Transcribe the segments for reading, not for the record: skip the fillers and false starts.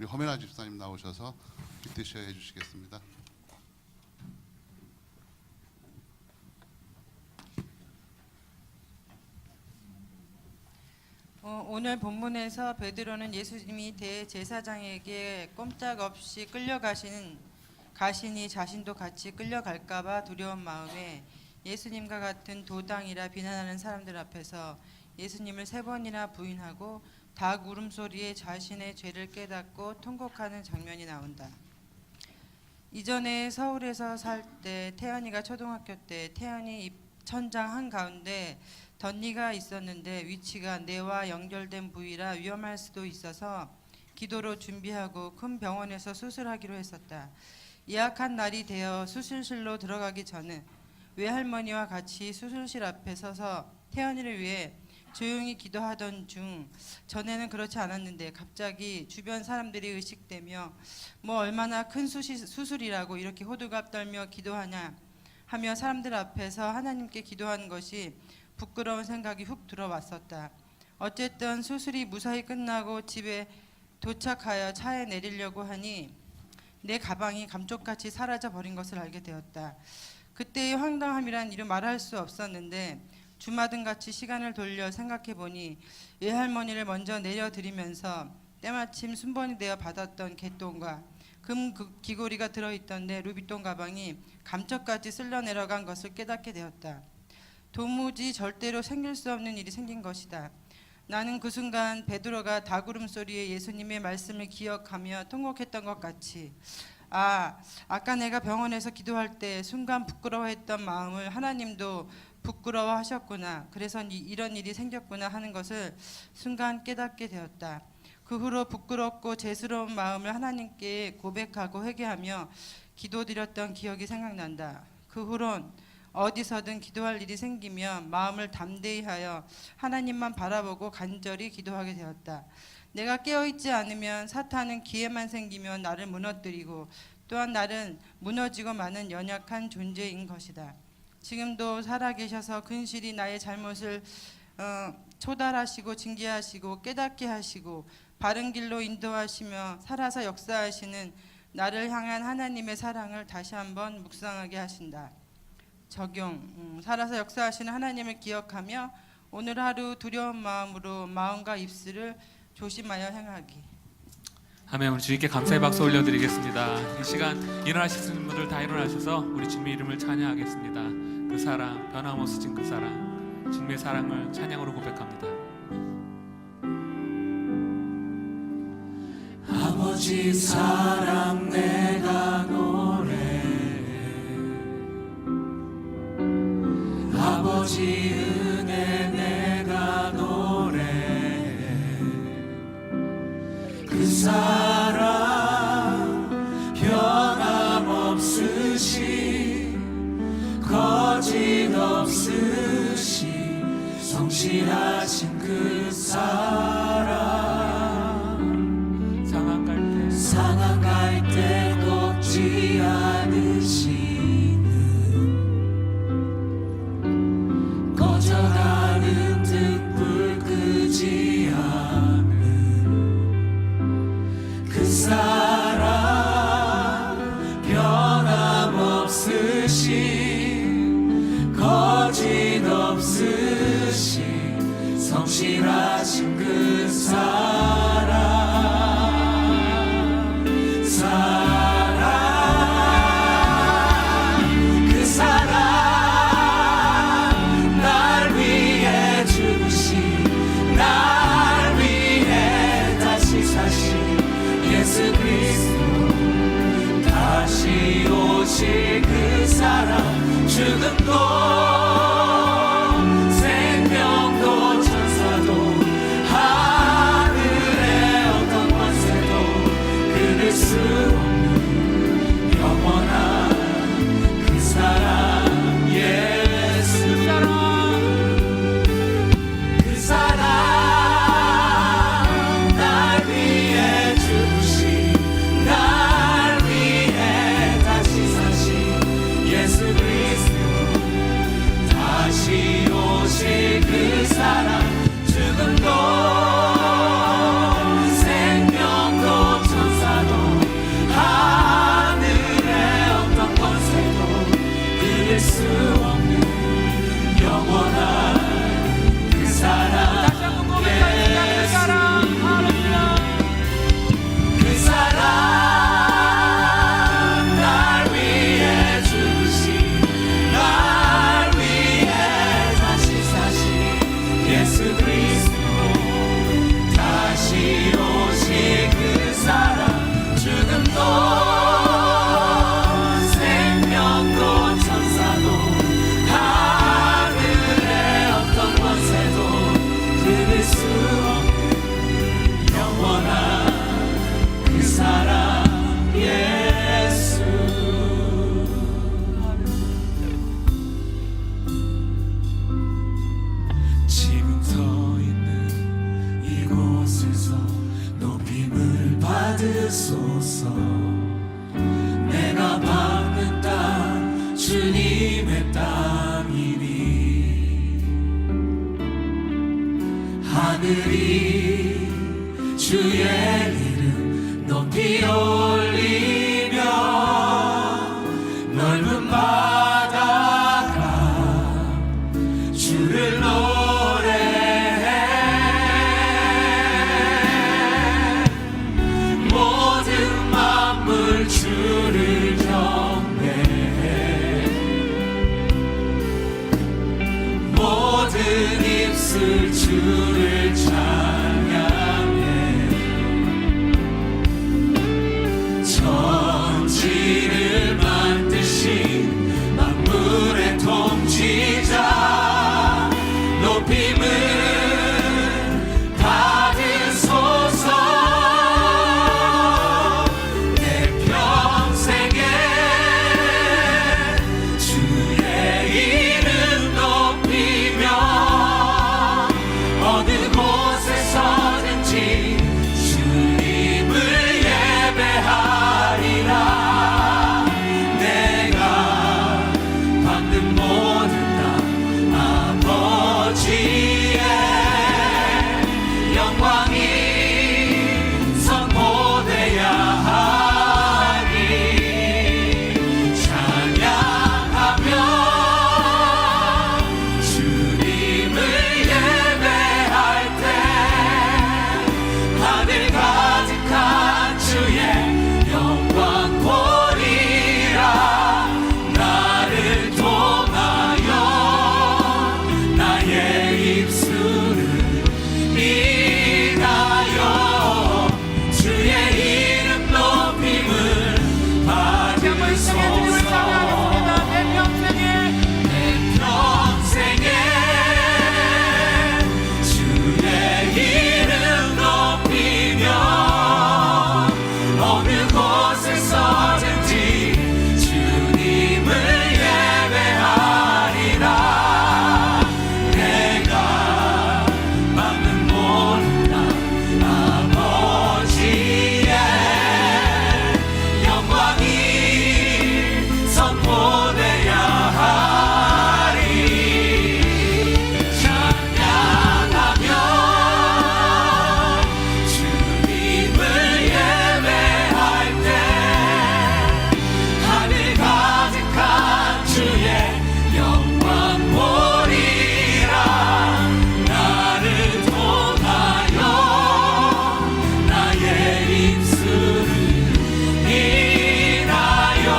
우리 허메나 집사님 나오셔서 기트 쉐어 해주시겠습니다. 오늘 본문에서 베드로는 예수님이 대제사장에게 꼼짝없이 가시니 자신도 같이 끌려갈까봐 두려운 마음에 예수님과 같은 도당이라 비난하는 사람들 앞에서 예수님을 3번이나 부인하고 닭 울음소리에 자신의 죄를 깨닫고 통곡하는 장면이 나온다. 이전에 서울에서 살 때 태연이가 초등학교 때 태연이 천장 한가운데 덧니가 있었는데 위치가 뇌와 연결된 부위라 위험할 수도 있어서 기도로 준비하고 큰 병원에서 수술하기로 했었다. 예약한 날이 되어 수술실로 들어가기 전에 외할머니와 같이 수술실 앞에 서서 태연이를 위해 조용히 기도하던 중 전에는 그렇지 않았는데 갑자기 주변 사람들이 의식되며 뭐 얼마나 큰 수술이라고 이렇게 호들갑 떨며 기도하냐 하며 사람들 앞에서 하나님께 기도한 것이 부끄러운 생각이 훅 들어왔었다. 어쨌든 수술이 무사히 끝나고 집에 도착하여 차에 내리려고 하니 내 가방이 감쪽같이 사라져 버린 것을 알게 되었다. 그때의 황당함이란 이루 말할 수 없었는데 주마등같이 시간을 돌려 생각해보니 외할머니를 먼저 내려드리면서 때마침 순번이 되어 받았던 갯돈과 금 귀고리가 들어있던 내 루비통 가방이 감쪽같이 쓸려 내려간 것을 깨닫게 되었다. 도무지 절대로 생길 수 없는 일이 생긴 것이다. 나는 그 순간 베드로가 닭 울음소리에 예수님의 말씀을 기억하며 통곡했던 것 같이 아까 내가 병원에서 기도할 때 순간 부끄러워했던 마음을 하나님도 부끄러워하셨구나. 그래서 이런 일이 생겼구나 하는 것을 순간 깨닫게 되었다. 그 후로 부끄럽고 죄스러운 마음을 하나님께 고백하고 회개하며 기도드렸던 기억이 생각난다. 그 후론 어디서든 기도할 일이 생기면 마음을 담대히 하여 하나님만 바라보고 간절히 기도하게 되었다. 내가 깨어있지 않으면 사탄은 기회만 생기면 나를 무너뜨리고 또한 나는 무너지고 마는 연약한 존재인 것이다. 지금도 살아계셔서 근실히 나의 잘못을 초달하시고 징계하시고 깨닫게 하시고 바른 길로 인도하시며 살아서 역사하시는 나를 향한 하나님의 사랑을 다시 한번 묵상하게 하신다. 적용. 살아서 역사하시는 하나님을 기억하며 오늘 하루 두려운 마음으로 마음과 입술을 조심하여 행하기. 아멘. 우리 주님께 감사의 박수 올려드리겠습니다. 이 시간 일어나시는 분들 다 일어나셔서 우리 주님의 이름을 찬양하겠습니다. 그 사랑, 변함없으신 그 사랑, 주님의 사랑을 찬양으로 고백합니다. 아버지 사랑 내가 노래해, 아버지 은혜 내가 노래해, 그 사랑 변함없으신 거짓 없으신 성실하신 그 사랑, 상한 갈 때 꺾지 않으시는, 꺼져가는 등불 끄지 않는 그 사랑, 변함없으신 거짓 없으신 성실하신 그 사랑, 그 사랑, 날 위해 죽으신, 날 위해 다시 사신 예수 그리스도, 다시 오실 그 사랑, 죽음도 생명도 천사도 하늘의 어떤 권세도 끊을 수 없는 영원한 그 사랑, 예수 그 사랑, 날 위해 죽으신, 날 위해 다시 사신 예수 그리스도, 받으소서. 내가 밟는 땅 주님의 땅이니 하늘이 주의 이름 높이 올리며 넓은 바다가 주를 노래해. 모든 만물 주를 경배해. 모든 입술 주를 찬양해. 천지를 만드신 만물의 통치자 높임을 받으소서. 내 평생에 주의 이름 높이며 어느 곳에서든지 주님을 예배하리라. 내가 받는 모든 땅 아버지의 영광이 선포되야 하니 찬양하며 주님을 예배할 때 하늘 가득한 주의 영광 보리라. 나를 통하여 나의 입술을 인하여 주의 이름 높임을 받으소서. 내 평생에 주의 이름 높이며 어느 곳에서든지 주님을 예배하리라. 내가 받는 모든 땅 아버지의 영광이 선포되야 하리. 찬양하며 주님을 예배할 때 하늘 가득한 주의 영광 보리라. 나를 통하여 나의 입술을 인하여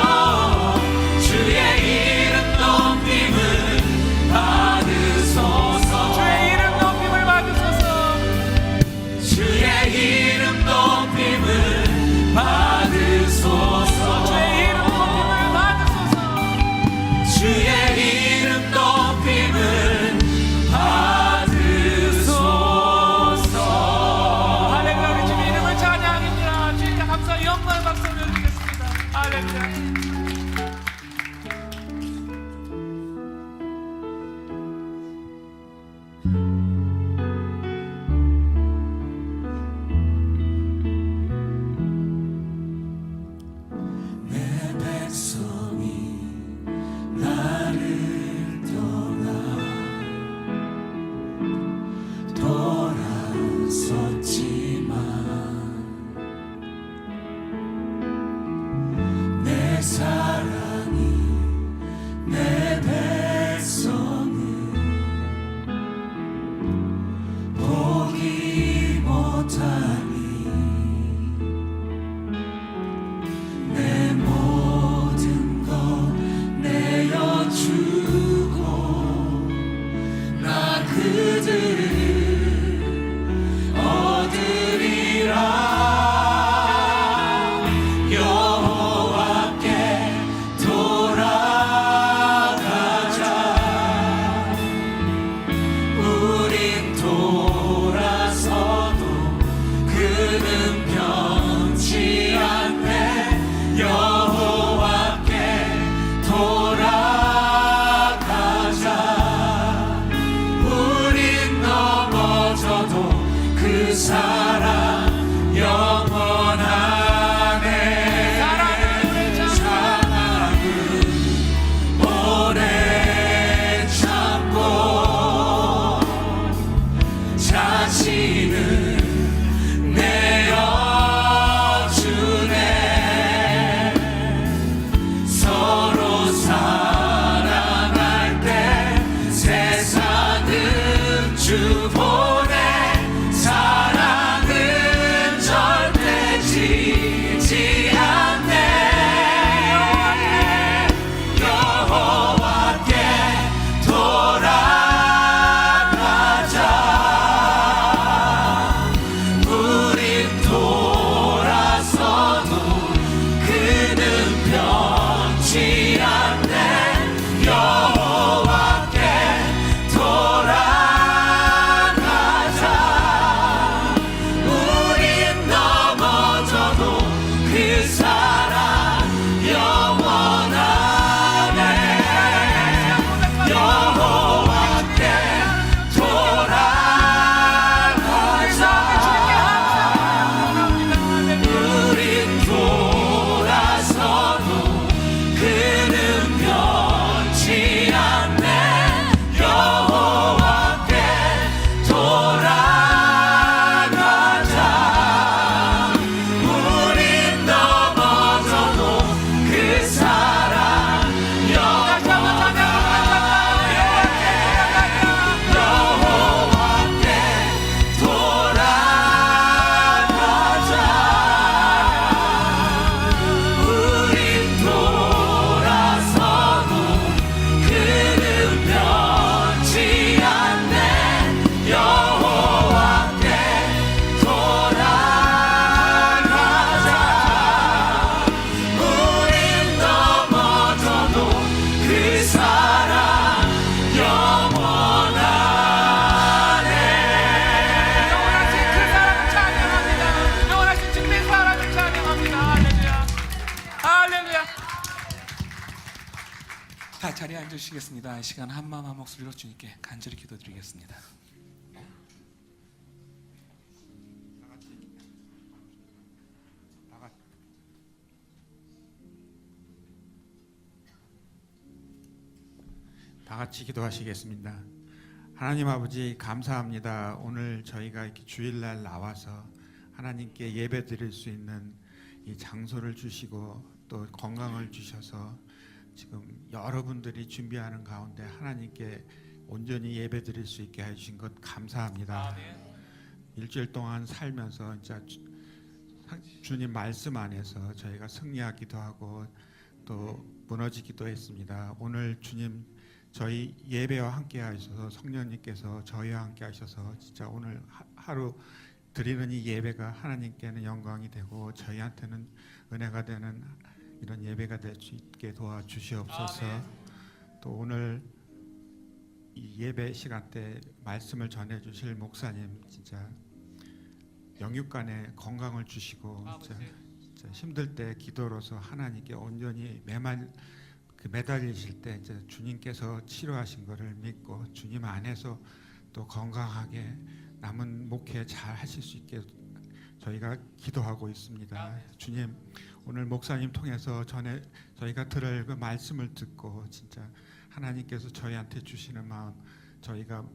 주의 이름 높임을 받으소서. 주의 이름 높임을 받으소서. 주의 이름 높임을 받으소서. 주의 이름 높임을 받으소서. 주의 이름 높임을 받으소서. 할렐루야. 우리 주의 이름을 찬양합니다. 주님께 감사 영광의 박수 올려드리겠습니다. 할렐루야. 내 백성이 나를 떠나 돌아섰지만 내 사랑이 내 백성을 보기 못하니 내 모든 것 내어주고 나 그들을 얻으리라. 여호와께 자리에 앉으시겠습니다. 이 시간 한 마음 한 목소리로 주님께 간절히 기도드리겠습니다. 다 같이 기도하시겠습니다. 하나님 아버지 감사합니다. 오늘 저희가 이렇게 주일날 나와서 하나님께 예배 드릴 수 있는 이 장소를 주시고 또 건강을 주셔서 지금 여러분들이 준비하는 가운데 하나님께 온전히 예배 드릴 수 있게 해주신 것 감사합니다. 일주일 동안 살면서 진짜 주님 말씀 안에서 저희가 승리하기도 하고 또 무너지기도 했습니다. 오늘 주님 저희 예배와 함께 하셔서 성령님께서 저희와 함께 하셔서 진짜 오늘 하루 드리는 이 예배가 하나님께는 영광이 되고 저희한테는 은혜가 되는 이런 예배가 될 수 있게 도와주시옵소서. 또 오늘 이 예배 시간 때 말씀을 전해주실 목사님 진짜 영육간에 건강을 주시고 진짜 힘들 때 기도로서 하나님께 온전히 매달리실 때 이제 주님께서 치료하신 것을 믿고 주님 안에서 또 건강하게 남은 목회 잘 하실 수 있게 저희가 기도하고 있습니다. 주님 오늘 목사님 통해서 저희가 들을 그 말씀을 듣고 진짜 하나님께서 저희한테 주시는 마음 저희가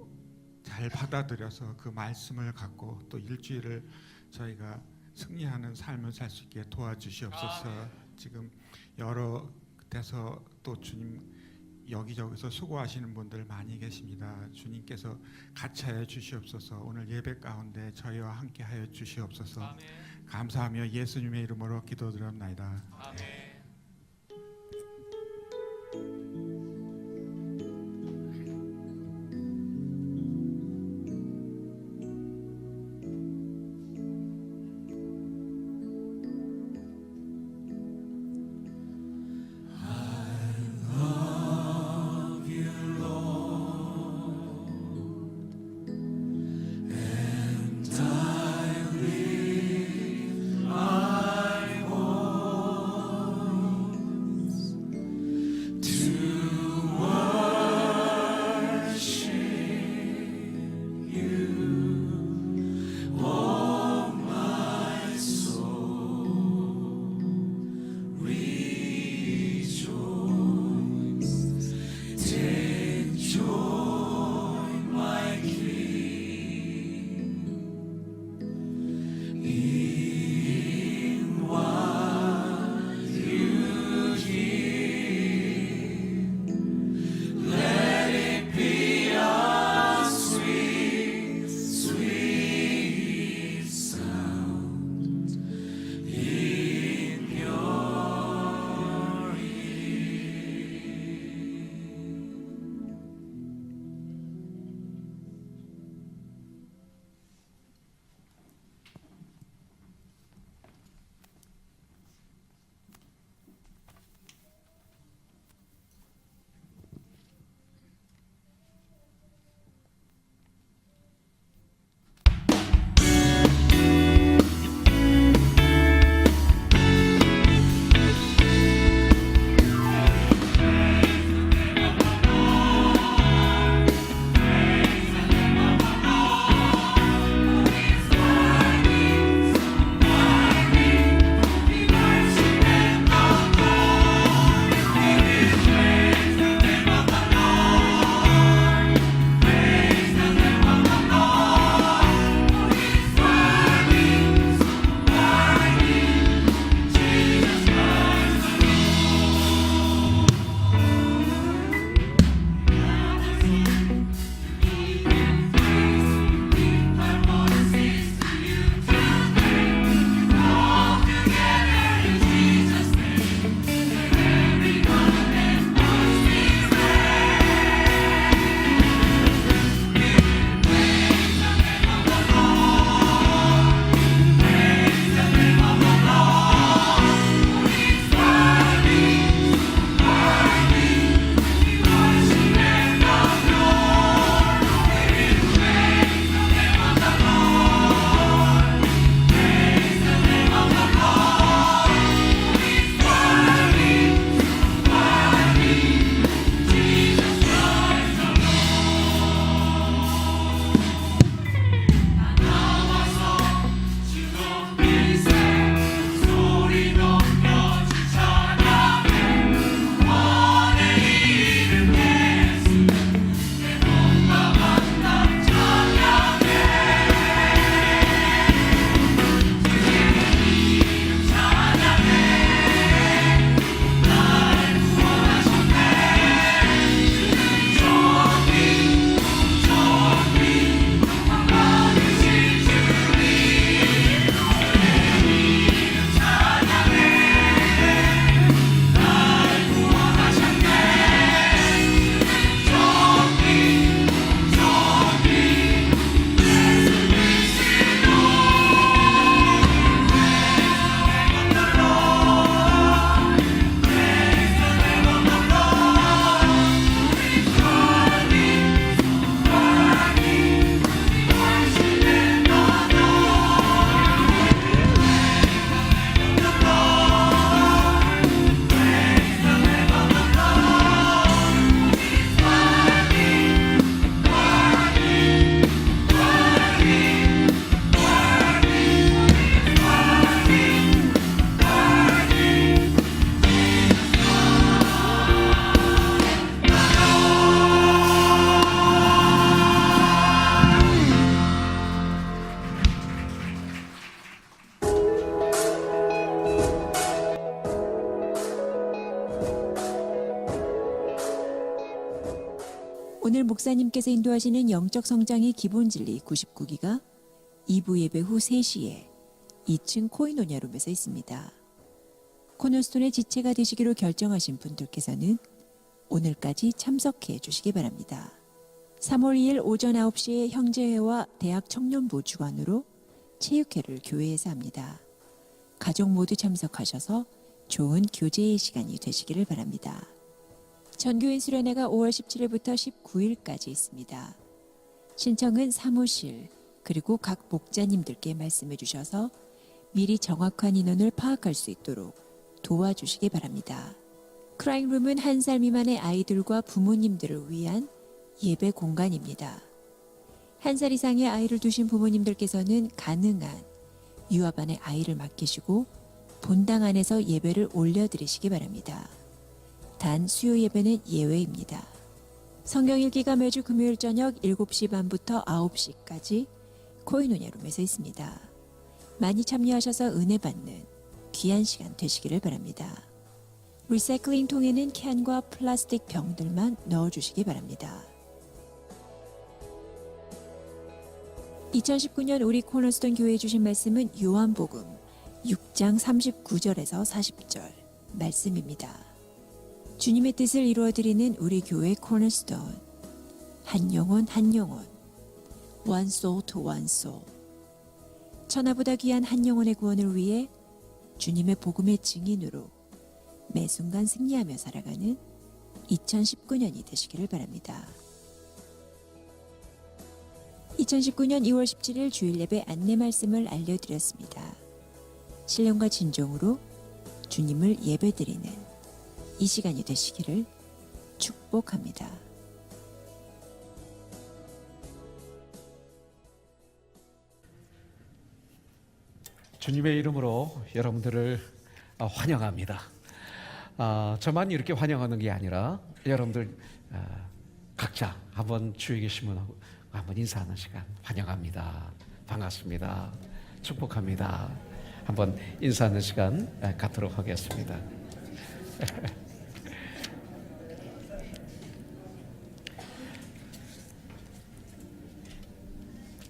잘 받아들여서 그 말씀을 갖고 또 일주일을 저희가 승리하는 삶을 살 수 있게 도와주시옵소서. 지금 여러 데서 또 주님 여기저기서 수고하시는 분들 많이 계십니다. 주님께서 같이 하여 주시옵소서. 오늘 예배 가운데 저희와 함께 하여 주시옵소서. 감사하며 예수님의 이름으로 기도드립나이다. 아멘. I 오늘 목사님께서 인도하시는 영적 성장의 기본 진리 99기가 2부 예배 후 3시에 2층 코이노냐룸에서 있습니다. 코너스톤의 지체가 되시기로 결정하신 분들께서는 오늘까지 참석해 주시기 바랍니다. 3월 2일 오전 9시에 형제회와 대학 청년부 주관으로 체육회를 교회에서 합니다. 가족 모두 참석하셔서 좋은 교제의 시간이 되시기를 바랍니다. 전교인 수련회가 5월 17일부터 19일까지 있습니다. 신청은 사무실 그리고 각 목자님들께 말씀해 주셔서 미리 정확한 인원을 파악할 수 있도록 도와주시기 바랍니다. 크라잉룸은 1살 미만의 아이들과 부모님들을 위한 예배 공간입니다. 1살 이상의 아이를 두신 부모님들께서는 가능한 유아반에 아이를 맡기시고 본당 안에서 예배를 올려드리시기 바랍니다. 단 수요 예배는 예외입니다. 성경 읽기가 매주 금요일 저녁 7시 반부터 9시까지 코이노냐룸에서 있습니다. 많이 참여하셔서 은혜 받는 귀한 시간 되시기를 바랍니다. 리사이클링 통에는 캔과 플라스틱 병들만 넣어주시기 바랍니다. 2019년 우리 코너스톤 교회에 주신 말씀은 요한복음 6장 39절에서 40절 말씀입니다. 주님의 뜻을 이루어드리는 우리 교회 코너스톤, 한 영혼 한 영혼, one soul to one soul. 천하보다 귀한 한 영혼의 구원을 위해 주님의 복음의 증인으로 매 순간 승리하며 살아가는 2019년이 되시기를 바랍니다. 2019년 2월 17일 주일 예배 안내 말씀을 알려드렸습니다. 신령과 진정으로 주님을 예배드리는 이 시간이 되시기를 축복합니다. 주님의 이름으로 여러분들을 환영합니다. 저만 이렇게 환영하는 게 아니라 여러분들 각자 한번 주위에 계신 분하고 한번 인사하는 시간 환영합니다. 반갑습니다. 축복합니다. 한번 인사하는 시간 갖도록 하겠습니다.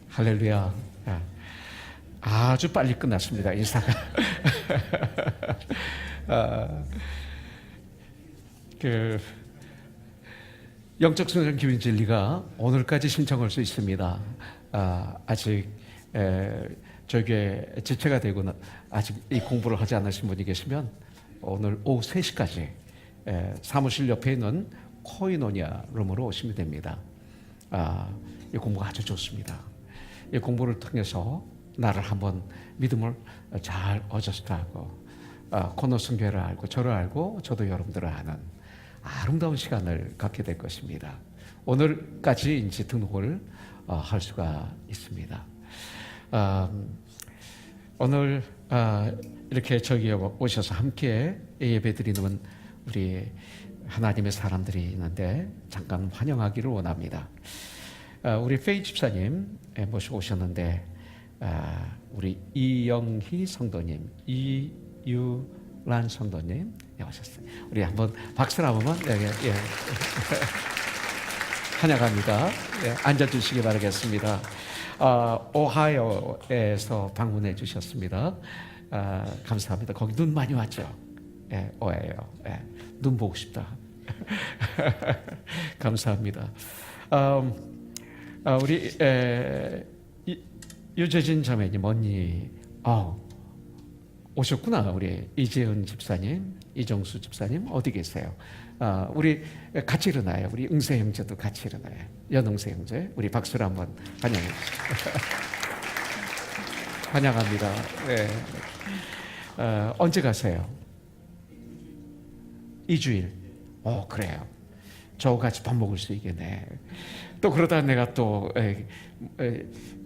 할렐루야. 아주 빨리 끝났습니다. 인사가. 영적 성장 기본 진리가 오늘까지 신청할 수 있습니다. 아직 저게 지체가 되고 아직 이 공부를 하지 않으신 분이 계시면 오늘 오후 3시까지 사무실 옆에 있는 코이노냐 룸으로 오시면 됩니다. 이 공부가 아주 좋습니다. 이 공부를 통해서 나를 한번 믿음을 잘 어저스트하고 코너 성교를 알고 저를 알고 저도 여러분들을 아는 아름다운 시간을 갖게 될 것입니다. 오늘까지 이제 등록을 할 수가 있습니다. 오늘 이렇게 저기에 오셔서 함께 예배드리는 우리 하나님의 사람들이 있는데 잠깐 환영하기를 원합니다. 우리 페이 집사님 모시고 오셨는데 우리 이영희 성도님, 이유란 성도님 오셨어요. 우리 한번 박수를 한 번만 예. 환영합니다. 예, 앉아주시기 바라겠습니다. 오하이오에서 방문해 주셨습니다. 감사합니다. 거기 눈 많이 왔죠? 예, 오하이오. 예, 눈 보고 싶다. 감사합니다. 우리 유재진 자매님 언니 오셨구나. 우리 이재은 집사님, 이정수 집사님 어디 계세요? 우리 같이 일어나요. 우리 응세 형제도 같이 일어나요. 연응세 형제 우리 박수로 한번 환영해 주시죠. 환영합니다. 네. 언제 가세요? 2주일. 그래요. 저하고 같이 밥 먹을 수 있겠네. 또 그러다 내가 또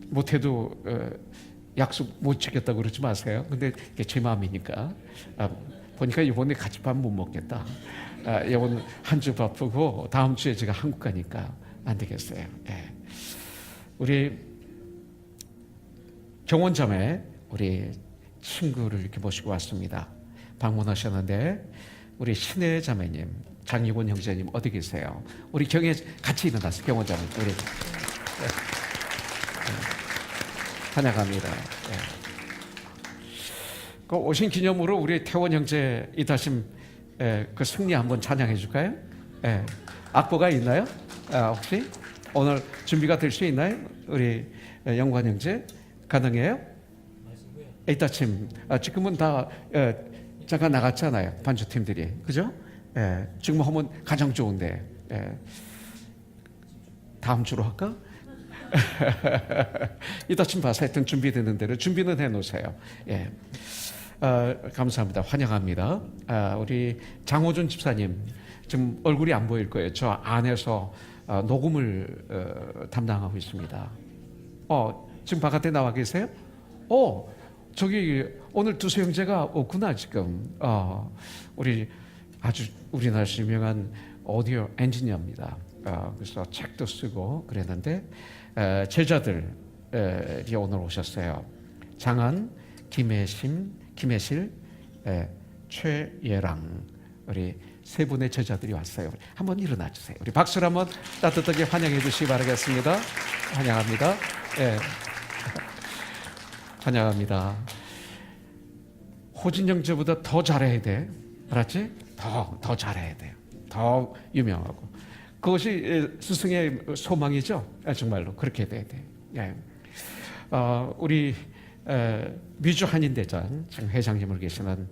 못해도 약속 못 지켰다고 그러지 마세요. 근데 그게 제 마음이니까. 보니까 이번에 같이 밥 못 먹겠다. 이번 한 주 바쁘고 다음 주에 제가 한국 가니까 안 되겠어요. 예. 우리 경원점에 우리 친구를 이렇게 모시고 왔습니다. 방문하셨는데 우리 신혜 자매님, 장유곤 형제님 어디 계세요? 우리 경에 같이 일어나서 경원 자매 우리 환영합니다. 그 오신 기념으로 우리 태원 형제 이다심 그 승리 한번 찬양해 줄까요? 악보가 있나요? 혹시 오늘 준비가 될 수 있나요? 우리 영관 형제 가능해요? 이따침 지금은 다 잠깐 나갔잖아요. 반주팀들이 그죠? 지금 하면 가장 좋은데 다음 주로 할까? 이따침 봐서 하여튼 준비되는 대로 준비는 해놓으세요. 감사합니다. 환영합니다. 우리 장호준 집사님 지금 얼굴이 안 보일 거예요. 저 안에서 녹음을 담당하고 있습니다. 지금 바깥에 나와 계세요? 저기 오늘 두세 형제가 없구나 지금. 우리 아주 우리나라에서 유명한 오디오 엔지니어입니다. 그래서 책도 쓰고 그랬는데 제자들이 오늘 오셨어요. 장한, 김혜실, 최예랑 우리 세 분의 제자들이 왔어요. 한번 일어나 주세요. 우리 박수로 한번 따뜻하게 환영해 주시기 바라겠습니다. 환영합니다. 환영합니다. 호진 형제보다 더 잘해야 돼. 알았지? 더 잘해야 돼요. 더 유명하고. 그것이 스승의 소망이죠. 정말로 그렇게 돼야 돼. 우리 미주 한인대전 지금 회장님을 계시는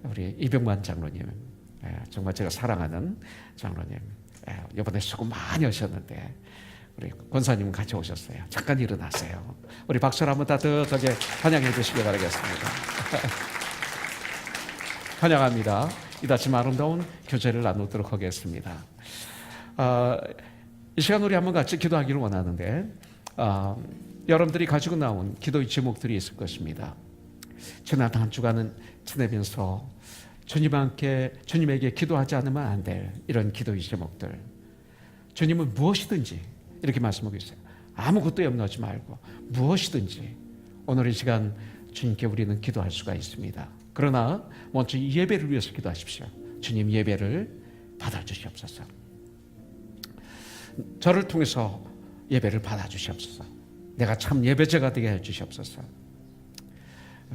우리 이병만 장로님, 정말 제가 사랑하는 장로님, 이번에 수고 많이 하셨는데 우리 권사님 같이 오셨어요. 잠깐 일어나세요. 우리 박수를 한번 따뜻하게 환영해 주시기 바라겠습니다. 환영합니다. 이다침 아름다운 교제를 나누도록 하겠습니다. 이 시간 우리 한번 같이 기도하기를 원하는데 여러분들이 가지고 나온 기도의 제목들이 있을 것입니다. 지난 한 주간은 지내면서 주님에게 기도하지 않으면 안 될 이런 기도의 제목들, 주님은 무엇이든지 이렇게 말씀하고 있어요. 아무것도 염려하지 말고 무엇이든지 오늘 이 시간 주님께 우리는 기도할 수가 있습니다. 그러나 먼저 이 예배를 위해서 기도하십시오. 주님 예배를 받아주시옵소서. 저를 통해서 예배를 받아주시옵소서. 내가 참 예배자가 되게 해주시옵소서.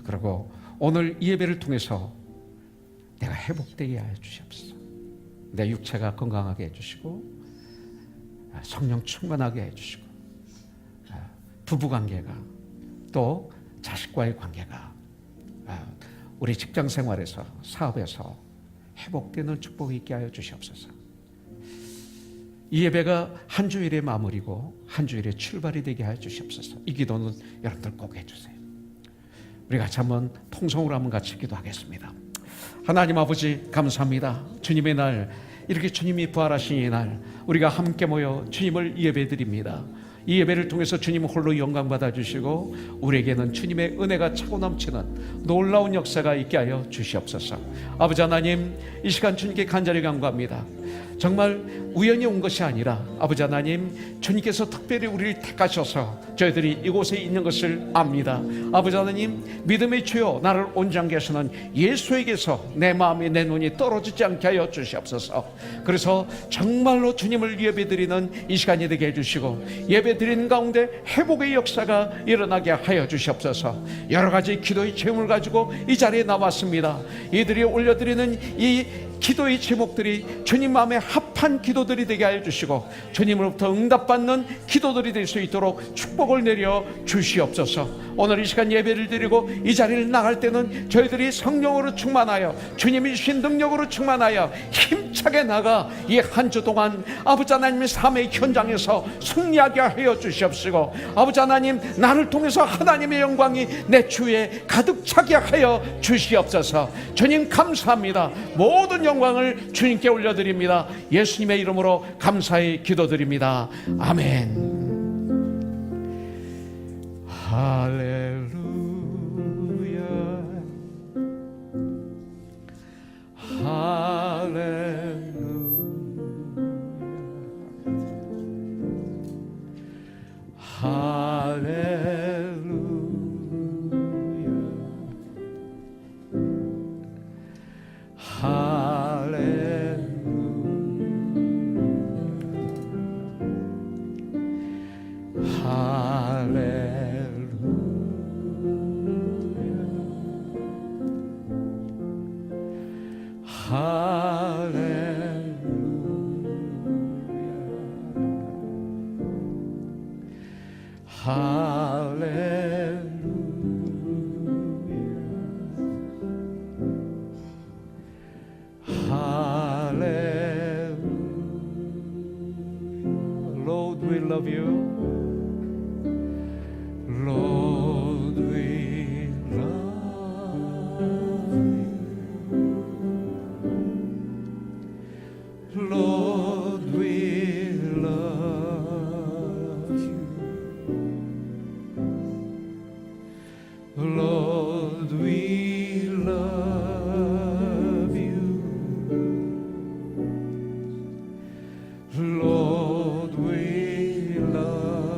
그리고 오늘 이 예배를 통해서 내가 회복되게 해주시옵소서. 내 육체가 건강하게 해주시고 성령 충만하게 해주시고 부부관계가 또 자식과의 관계가 우리 직장생활에서 사업에서 회복되는 축복이 있게 하여 주시옵소서. 이 예배가 한 주일의 마무리고 한 주일의 출발이 되게 하여 주시옵소서. 이 기도는 여러분들 꼭 해주세요. 우리 같이 한번 통성으로 한번 같이 기도하겠습니다. 하나님 아버지 감사합니다. 주님의 날 이렇게 주님이 부활하신 이 날 우리가 함께 모여 주님을 예배드립니다. 이 예배를 통해서 주님 홀로 영광 받아주시고 우리에게는 주님의 은혜가 차고 넘치는 놀라운 역사가 있게 하여 주시옵소서. 아버지 하나님 이 시간 주님께 간절히 간구합니다. 정말 우연히 온 것이 아니라 아버지 하나님 주님께서 특별히 우리를 택하셔서 저희들이 이곳에 있는 것을 압니다. 아버지 하나님 믿음의 주여 나를 온전케 하시는 예수에게서 내 마음이 내 눈이 떨어지지 않게 하여 주시옵소서. 그래서 정말로 주님을 예배드리는 이 시간이 되게 해주시고 예배드리는 가운데 회복의 역사가 일어나게 하여 주시옵소서. 여러 가지 기도의 제목을 가지고 이 자리에 나왔습니다. 이들이 올려드리는 이 기도의 제목들이 주님 마음에 합한 기도들이 되게 하여 주시고 주님으로부터 응답받는 기도들이 될 수 있도록 축복을 내려 주시옵소서. 오늘 이 시간 예배를 드리고 이 자리를 나갈 때는 저희들이 성령으로 충만하여 주님이 주신 능력으로 충만하여 힘차게 나가 이 한 주 동안 아버지 하나님의 삶의 현장에서 승리하게 하여 주시옵시고 아버지 하나님 나를 통해서 하나님의 영광이 내 주에 가득 차게 하여 주시옵소서. 주님 감사합니다. 모든 영광을 주님께 올려드립니다. 예수님의 이름으로 감사히 기도드립니다. 아멘. 할렐루야 할렐루야 할렐루야 Lord, we love you. Lord, we love you. Lord, we love you. Lord, we love you. Lord, we love you.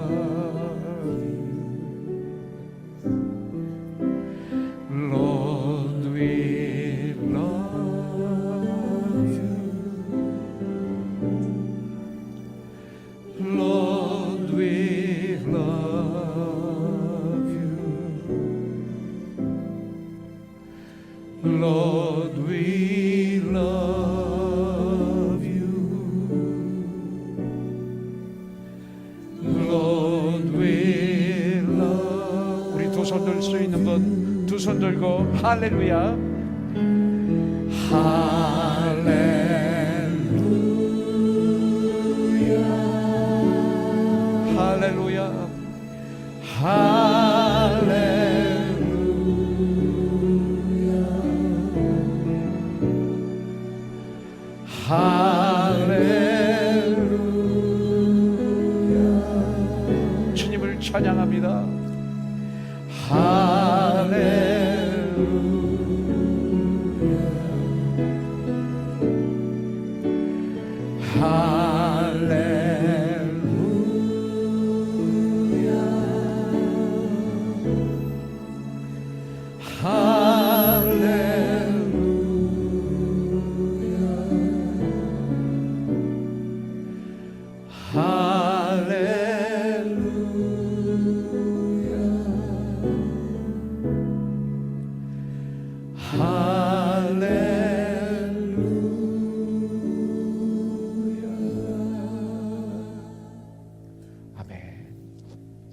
Lord, we love you. Lord, we love you. Lord, we love you. Lord, we love. 우리 두 손 들 수 있는 분 두 손 들고 할렐루야. 할렐루야. 할렐루야. 할렐루야. 주님을 찬양합니다. 아멘.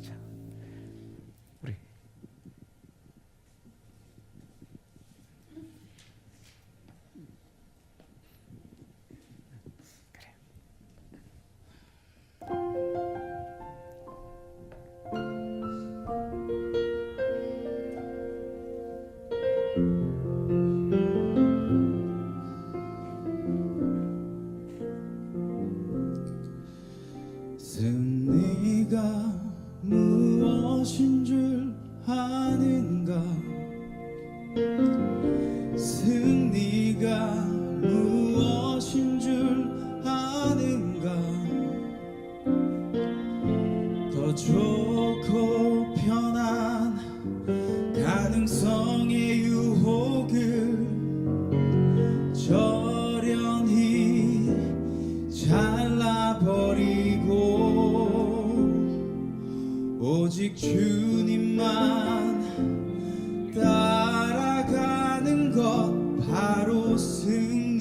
자, 우리 승리가 무엇인 줄 아는가? 승리가 무엇인 줄 아는가? 더 좋고 편한 가능성의 유혹을 저련히 잘라버리고 오직 주님만 따라가는 것 바로 승리라네.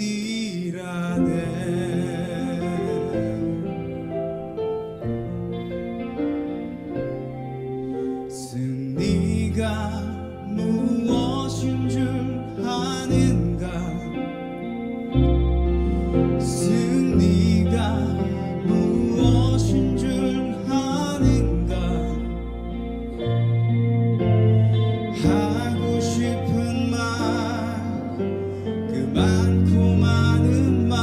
승리가 무엇인 줄 아는가? 승리가 무엇인 줄 아는가? 하고 싶은 말 그 많고 많은 말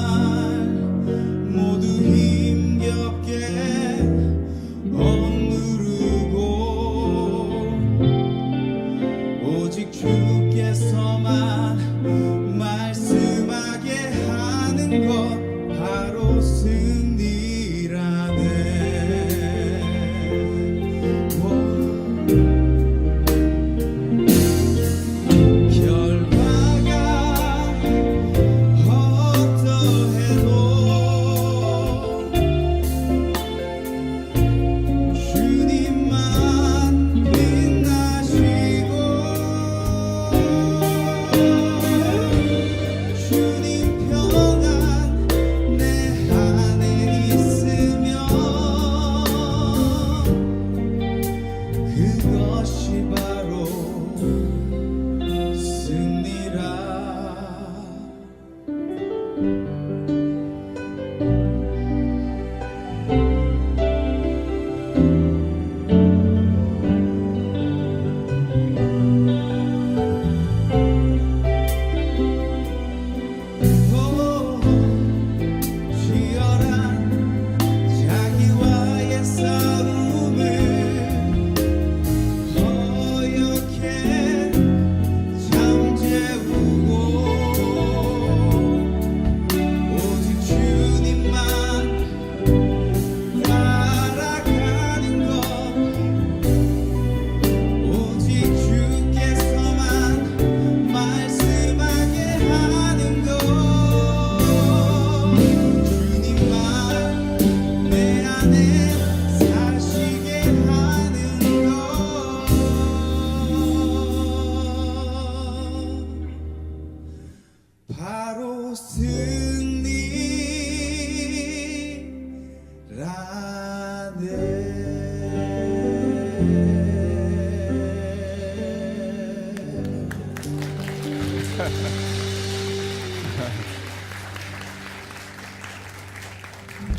나로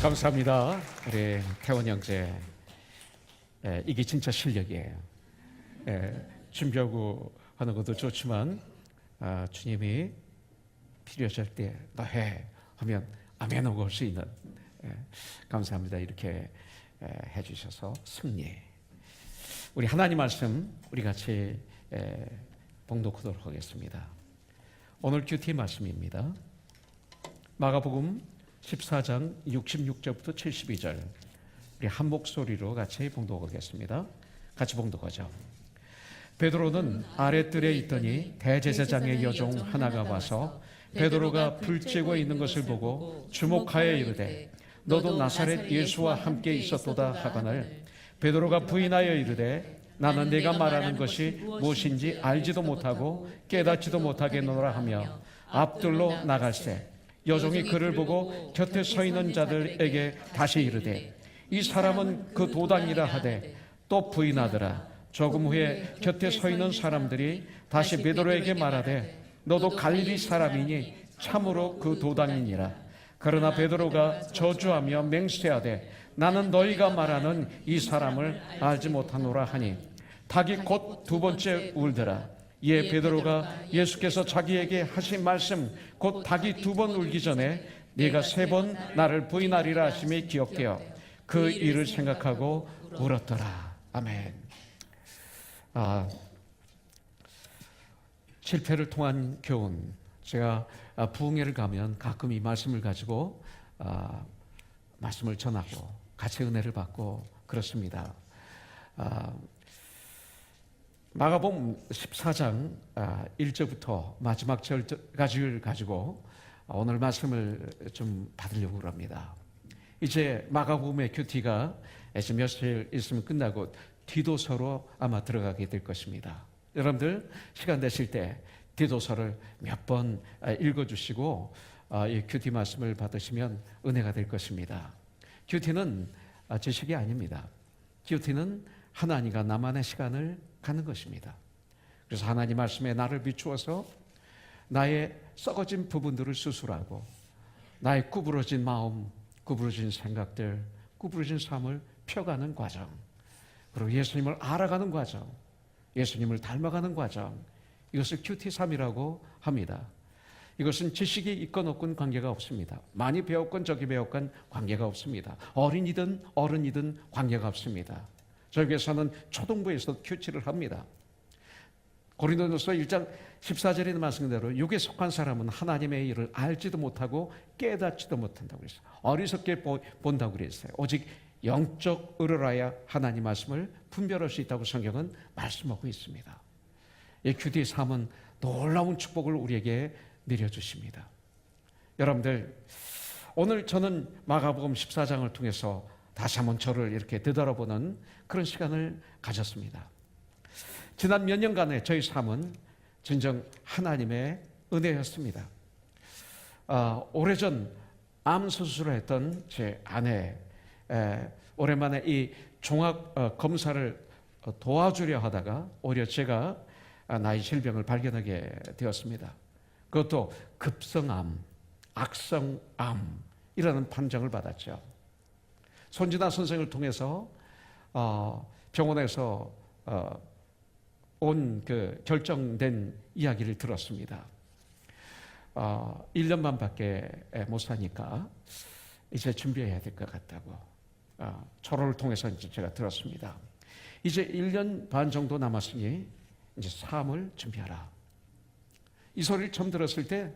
감사합니다. 우리 태원 형제. 이게 진짜 실력이에요. 준비하고 하는 것도 좋지만 주님이 필요하실 때 너 해 하면 아멘 하고 할 수 있는. 감사합니다. 이렇게 해주셔서 승리. 우리 하나님 말씀 우리 같이 봉독하도록 하겠습니다. 오늘 큐티 말씀입니다. 마가복음 14장 66절부터 72절 우리 한 목소리로 같이 봉독하겠습니다. 같이 봉독하죠. 베드로는 아랫뜰에 있더니 대제사장의 여종 하나가 와서 베드로가 불 쬐고 있는 것을 보고 주목하여 이르되 너도 나사렛 예수와 함께 있었도다 하거늘 베드로가 부인하여 이르되 나는 네가 말하는 것이 무엇인지 알지도 못하고 깨닫지도 못하겠노라 하며 앞뜰로 나갈새 여종이 그를 보고 곁에 서 있는 자들에게 다시 이르되 이 사람은 그 도당이라 하되 또 부인하더라. 조금 후에 곁에 서 있는 사람들이 다시 베드로에게 말하되 너도 갈릴리 사람이니 참으로 그 도당이니라. 그러나 베드로가 저주하며 맹세하되 나는 너희가 말하는 이 사람을 알지 못하노라 하니 닭이 곧 두 번째 울더라. 이에 베드로가 예수께서 자기에게 하신 말씀 곧 닭이 두 번 울기 전에 네가 세 번 나를 부인하리라 하심이 기억되어 그 일을 생각하고 울었더라. 아멘. 실패를 통한 교훈. 제가 부흥회를 가면 가끔 이 말씀을 가지고 말씀을 전하고 같이 은혜를 받고 그렇습니다. 마가복음 14장 1절부터 마지막 절까지를 가지고 오늘 말씀을 좀 받으려고 합니다. 이제 마가복음의 큐티가 이제 며칠 있으면 끝나고 디도서로 아마 들어가게 될 것입니다. 여러분들 시간 되실 때 디도서를 몇 번 읽어주시고 이 큐티 말씀을 받으시면 은혜가 될 것입니다. 큐티는 지식이 아닙니다. 큐티는 하나님과 나만의 시간을 갖는 것입니다. 그래서 하나님 말씀에 나를 비추어서 나의 썩어진 부분들을 수술하고 나의 구부러진 마음, 구부러진 생각들, 구부러진 삶을 펴가는 과정, 그리고 예수님을 알아가는 과정, 예수님을 닮아가는 과정, 이것을 큐티3이라고 합니다. 이것은 지식이 있건 없건 관계가 없습니다. 많이 배웠건 적게 배웠건 관계가 없습니다. 어린이든 어른이든 관계가 없습니다. 저희 교회에서는 초등부에서 큐티를 합니다. 고린도전서 1장 14절에 말씀대로 육에 속한 사람은 하나님의 일을 알지도 못하고 깨닫지도 못한다고 그랬어요. 어리석게 본다고 그랬어요. 오직 영적 의로라야 하나님 말씀을 분별할 수 있다고 성경은 말씀하고 있습니다. 이 큐티의 삶은 놀라운 축복을 우리에게 내려주십니다. 여러분들, 오늘 저는 마가복음 14장을 통해서 다시 한번 저를 이렇게 되돌아보는 그런 시간을 가졌습니다. 지난 몇 년간의 저희 삶은 진정 하나님의 은혜였습니다. 오래전 암 수술을 했던 제 아내, 오랜만에 이 종합 검사를 도와주려 하다가 오히려 제가 나의 질병을 발견하게 되었습니다. 그것도 급성암, 악성암이라는 판정을 받았죠. 손진아 선생을 통해서 병원에서 온 그 결정된 이야기를 들었습니다. 1년만 밖에 못 사니까 이제 준비해야 될 것 같다고 초로를 통해서 이제 제가 들었습니다. 이제 1년 반 정도 남았으니 이제 삶을 준비하라. 이 소리를 처음 들었을 때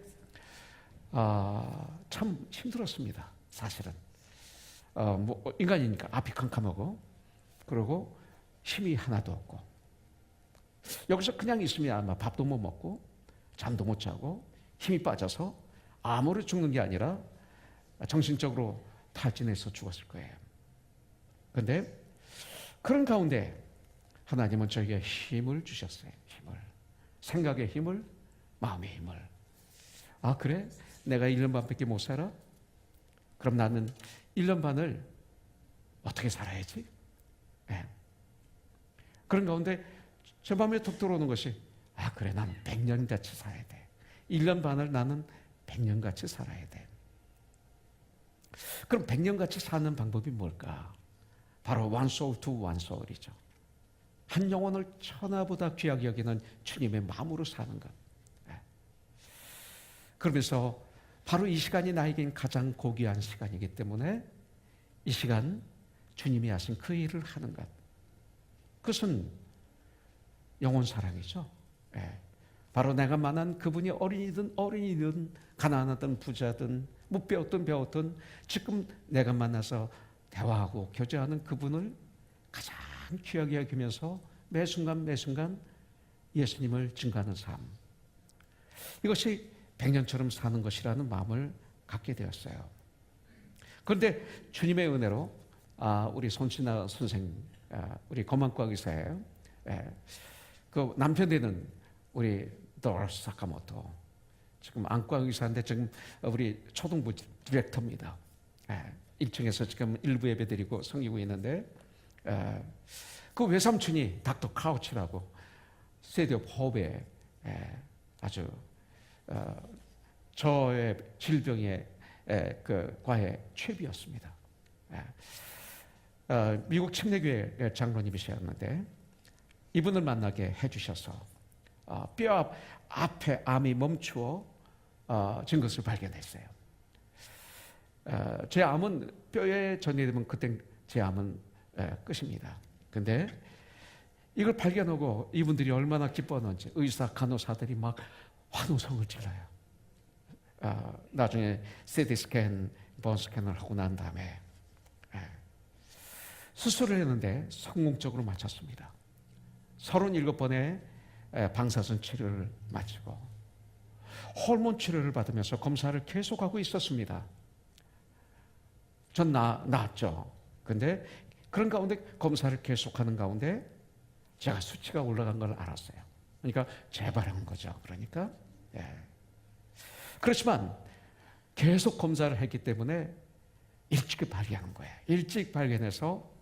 참 힘들었습니다. 사실은 뭐 인간이니까 앞이 캄캄하고 그리고 힘이 하나도 없고 여기서 그냥 있으면 아마 밥도 못 먹고 잠도 못 자고 힘이 빠져서 암으로 죽는 게 아니라 정신적으로 탈진해서 죽었을 거예요. 그런데 그런 가운데 하나님은 저에게 힘을 주셨어요. 힘을. 생각의 힘을, 마음의 힘을. 그래? 내가 1년 반밖에 못 살아? 그럼 나는 1년 반을 어떻게 살아야지? 예. 그런 가운데 저 마음에 톡 들어오는 것이 그래, 난 100년 같이 살아야 돼. 1년 반을 나는 100년 같이 살아야 돼. 그럼 100년 같이 사는 방법이 뭘까? 바로 one soul to one soul이죠. 한 영혼을 천하보다 귀하게 여기는 주님의 마음으로 사는 것. 그러면서 바로 이 시간이 나에겐 가장 고귀한 시간이기 때문에 이 시간 주님이 하신 그 일을 하는 것. 그것은 영혼 사랑이죠. 바로 내가 만난 그분이 어린이든 가난하든 부자든 못 배웠든 배웠든 지금 내가 만나서 대화하고 교제하는 그분을 가장 귀하게 여기면서 매 순간 매 순간 예수님을 증거하는 삶. 이것이 100년처럼 사는 것이라는 마음을 갖게 되었어요. 그런데 주님의 은혜로 우리 손신아 선생, 우리 검안과 의사예요. 그 남편 되는 우리 도로스 사카모토, 지금 안과 의사인데 지금 우리 초등부 디렉터입니다. 1층에서 지금 일부 예배 드리고 섬기고 있는데, 그 외삼촌이 닥터 카우치라고 스테디업 호흡에 아주 저의 질병의 그 과의 최비였습니다. 미국 침례교회 장로님이셨는데 이분을 만나게 해주셔서 뼈 앞에 암이 멈추어 진 것을 발견했어요. 제 암은 뼈에 전이되면 그때 제 암은 끝입니다. 근데 이걸 발견하고 이분들이 얼마나 기뻐하는지 의사, 간호사들이 막 환호성을 질러요. 나중에 CT 스캔, 본 스캔을 하고 난 다음에 수술을 했는데 성공적으로 마쳤습니다. 37번의 방사선 치료를 마치고 호르몬 치료를 받으면서 검사를 계속하고 있었습니다. 전 나았죠. 근데 그런 가운데 검사를 계속하는 가운데 제가 수치가 올라간 걸 알았어요. 그러니까 재발한 거죠. 그러니까 그렇지만 계속 검사를 했기 때문에 일찍 발견한 거예요. 일찍 발견해서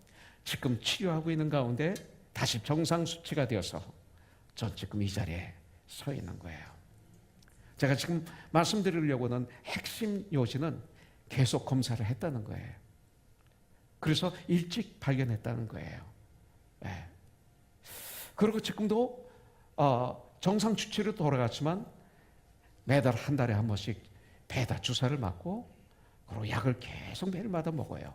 지금 치료하고 있는 가운데 다시 정상 수치가 되어서 전 지금 이 자리에 서 있는 거예요. 제가 지금 말씀드리려고 하는 핵심 요지는 계속 검사를 했다는 거예요. 그래서 일찍 발견했다는 거예요. 그리고 지금도 정상 수치로 돌아갔지만 매달 한 달에 한 번씩 배다 주사를 맞고 그리고 약을 계속 매일마다 먹어요.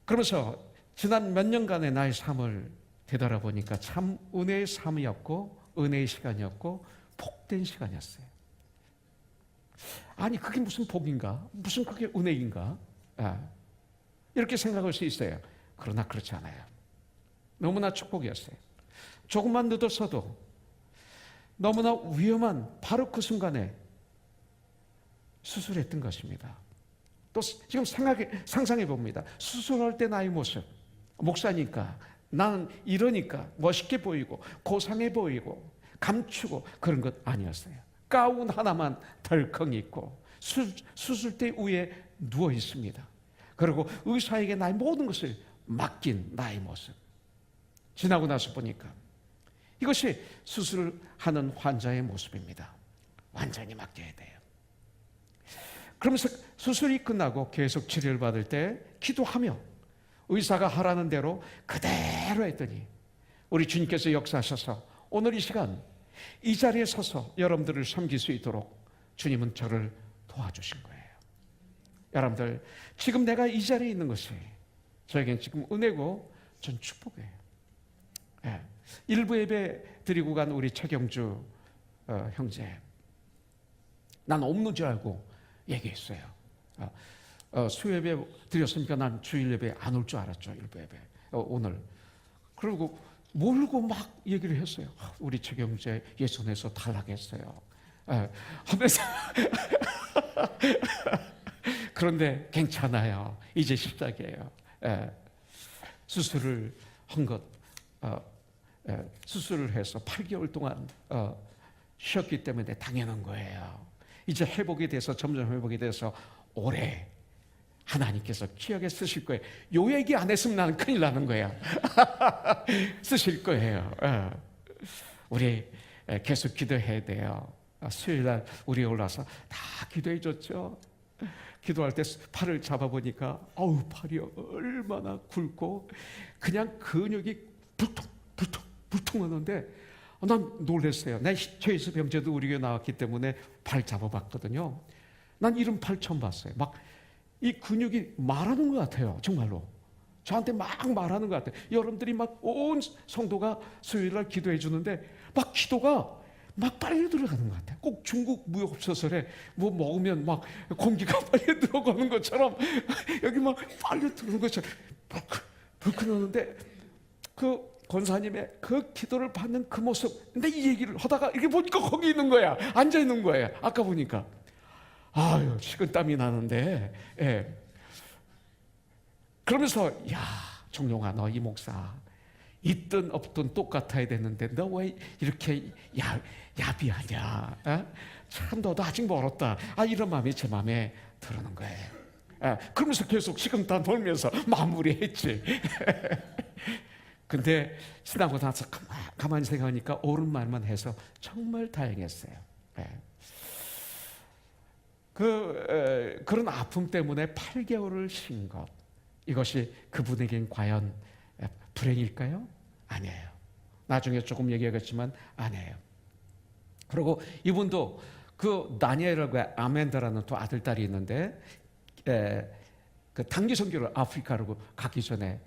그러면서 지난 몇 년간의 나의 삶을 되돌아보니까 참 은혜의 삶이었고 은혜의 시간이었고 복된 시간이었어요. 아니 그게 무슨 복인가? 무슨 그게 은혜인가? 이렇게 생각할 수 있어요. 그러나 그렇지 않아요. 너무나 축복이었어요. 조금만 늦었어도 너무나 위험한 바로 그 순간에 수술했던 것입니다. 또 지금 상상해 봅니다. 수술할 때 나의 모습, 목사니까 나는 이러니까 멋있게 보이고 고상해 보이고 감추고 그런 것 아니었어요. 가운 하나만 덜컹 입고 수술대 위에 누워 있습니다. 그리고 의사에게 나의 모든 것을 맡긴 나의 모습. 지나고 나서 보니까 이것이 수술을 하는 환자의 모습입니다. 완전히 맡겨야 돼요. 그러면서 수술이 끝나고 계속 치료를 받을 때 기도하며 의사가 하라는 대로 그대로 했더니 우리 주님께서 역사하셔서 오늘 이 시간 이 자리에 서서 여러분들을 섬길 수 있도록 주님은 저를 도와주신 거예요. 여러분들 지금 내가 이 자리에 있는 것이 저에겐 지금 은혜고 전 축복이에요. 일부 예배 드리고 간 우리 최경주 형제, 난 없는 줄 알고 얘기했어요. 수요예배 드렸으니까 난 주일 예배 안 올 줄 알았죠. 일부 예배 오늘. 그리고 몰고 막 얘기를 했어요. 우리 최경재 예선에서 탈락했어요. 하면서 그런데 괜찮아요. 이제 시작이에요. 수술을 한 것, 수술을 해서 8개월 동안 쉬었기 때문에 당연한 거예요. 이제 회복이 돼서 점점 회복이 돼서 올해 하나님께서 기억에 쓰실 거예요. 요 얘기 안 했으면 나는 큰일 나는 거야. 쓰실 거예요. 우리 계속 기도해야 돼요. 수요일 날 우리 올라서 다 기도해 줬죠. 기도할 때 팔을 잡아보니까 어우 팔이 얼마나 굵고 그냥 근육이 불통 하는데 난 놀랐어요. 내 최희수 병제도 우리 교회 나왔기 때문에 팔 잡아봤거든요. 난 이런 팔 처음 봤어요. 막 이 근육이 말하는 것 같아요. 정말로 저한테 막 말하는 것 같아요. 여러분들이 막 온 성도가 수요일 날 기도해 주는데 막 기도가 막 빨리 들어가는 것 같아요. 꼭 중국 무역소설에 뭐 먹으면 막 공기가 빨리 들어가는 것처럼 여기 막 빨리 들어오는 것처럼 불끈하는데 그 권사님의 그 기도를 받는 그 모습. 근데 이 얘기를 하다가 이렇게 보니까 거기 있는 거야. 앉아 있는 거예요. 아까 보니까. 아유, 식은땀이 나는데. 예. 그러면서 야, 정용아, 너 이 목사 있든 없든 똑같아야 되는데 너 왜 이렇게 야비하냐? 참 너도 아직 멀었다. 이런 마음이 제 마음에 들어오는 거예요. 그러면서 계속 식은땀 돌면서 마무리했지. 근데 지나고 나서 가만히 생각하니까 옳은 말만 해서 정말 다행했어요. 그런 아픔 때문에 8개월을 쉰 것, 이것이 그분에겐 과연 불행일까요? 아니에요. 나중에 조금 얘기하겠지만 아니에요. 그리고 이분도 그 다니엘하고 아멘다라는 또 아들 딸이 있는데 그 단기 선교를 아프리카로 가기 전에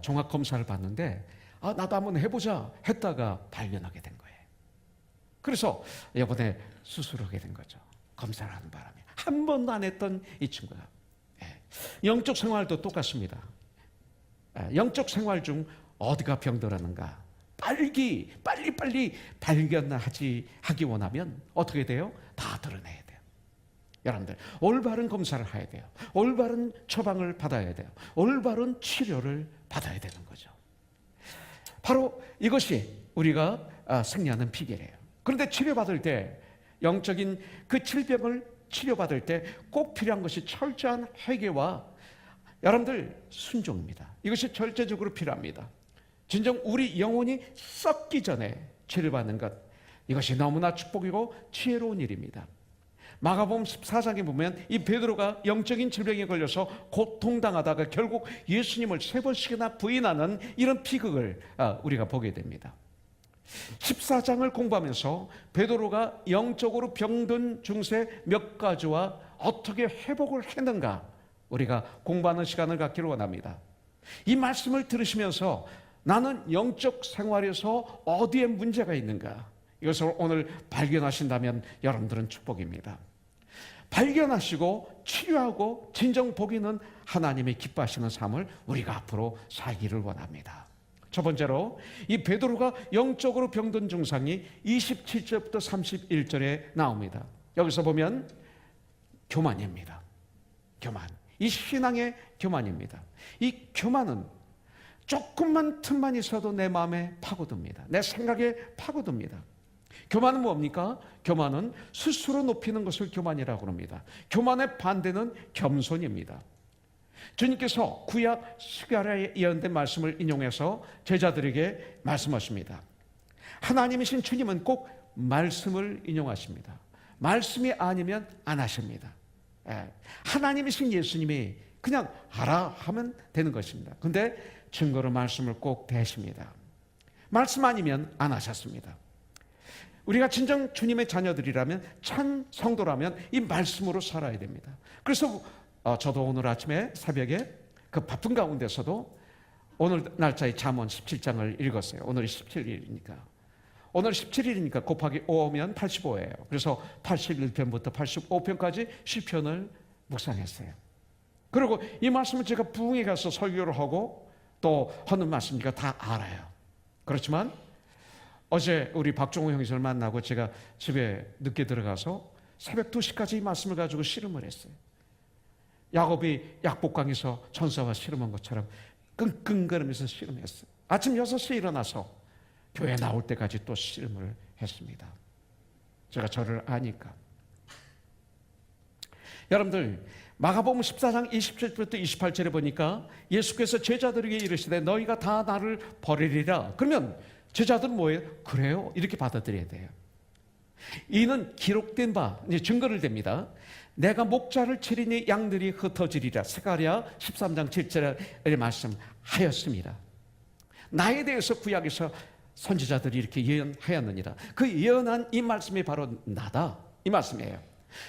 종합 검사를 받는데 나도 한번 해보자 했다가 발견하게 된 거예요. 그래서 이번에 수술하게 된 거죠. 검사를 하는 바람에 한 번도 안 했던 이 친구가. 영적 생활도 똑같습니다. 영적 생활 중 어디가 병들었는가 빨리 발견하기 원하면 어떻게 돼요? 다 드러내야 돼요. 여러분들 올바른 검사를 해야 돼요. 올바른 처방을 받아야 돼요. 올바른 치료를 받아야 되는 거죠. 바로 이것이 우리가 승리하는 비결이에요. 그런데 치료받을 때 영적인 그 질병을 치료받을 때 꼭 필요한 것이 철저한 회개와 여러분들 순종입니다. 이것이 절대적으로 필요합니다. 진정 우리 영혼이 썩기 전에 치료받는 것, 이것이 너무나 축복이고 지혜로운 일입니다. 마가복음 14장에 보면 이 베드로가 영적인 질병에 걸려서 고통당하다가 결국 예수님을 3번씩이나 부인하는 이런 비극을 우리가 보게 됩니다. 14장을 공부하면서 베드로가 영적으로 병든 중세 몇 가지와 어떻게 회복을 했는가 우리가 공부하는 시간을 갖기를 원합니다. 이 말씀을 들으시면서 나는 영적 생활에서 어디에 문제가 있는가, 이것을 오늘 발견하신다면 여러분들은 축복입니다. 발견하시고 치료하고 진정 복이는 하나님이 기뻐하시는 삶을 우리가 앞으로 살기를 원합니다. 첫 번째로 이 베드로가 영적으로 병든 증상이 27절부터 31절에 나옵니다. 여기서 보면 교만입니다. 교만. 이 신앙의 교만입니다. 이 교만은 조금만 틈만 있어도 내 마음에 파고듭니다. 내 생각에 파고듭니다. 교만은 뭡니까? 교만은 스스로 높이는 것을 교만이라고 합니다. 교만의 반대는 겸손입니다. 주님께서 구약 스가랴에 예언된 말씀을 인용해서 제자들에게 말씀하십니다. 하나님이신 주님은 꼭 말씀을 인용하십니다. 말씀이 아니면 안 하십니다. 하나님이신 예수님이 그냥 하라 하면 되는 것입니다. 근데 증거로 말씀을 꼭 대십니다. 말씀 아니면 안 하셨습니다. 우리가 진정 주님의 자녀들이라면, 참 성도라면 이 말씀으로 살아야 됩니다. 그래서 저도 오늘 아침에 새벽에 그 바쁜 가운데서도 오늘 날짜의 잠언 17장을 읽었어요. 오늘이 17일이니까. 오늘 17일이니까 곱하기 5면 85예요. 그래서 81편부터 85편까지 시편을 묵상했어요. 그리고 이 말씀을 제가 부흥에 가서 설교를 하고 또 하는 말씀이니까 다 알아요. 그렇지만 어제 우리 박종호 형제를 만나고 제가 집에 늦게 들어가서 새벽 2시까지 이 말씀을 가지고 씨름을 했어요. 야곱이 약복강에서 천사와 씨름한 것처럼 끙끙거리면서 씨름했어요. 아침 6시에 일어나서 교회 나올 때까지 또 씨름을 했습니다. 제가 저를 아니까. 여러분들 마가복음 14장 27절부터 28절에 보니까 예수께서 제자들에게 이르시되 너희가 다 나를 버리리라. 그러면 제자들은 뭐예요? 그래요? 이렇게 받아들여야 돼요. 이는 기록된 바, 이제 증거를 댑니다. 내가 목자를 치리니 양들이 흩어지리라. 스가랴 13장 7절에 말씀하였습니다. 나에 대해서 구약에서 선지자들이 이렇게 예언하였느니라. 그 예언한 이 말씀이 바로 나다, 이 말씀이에요.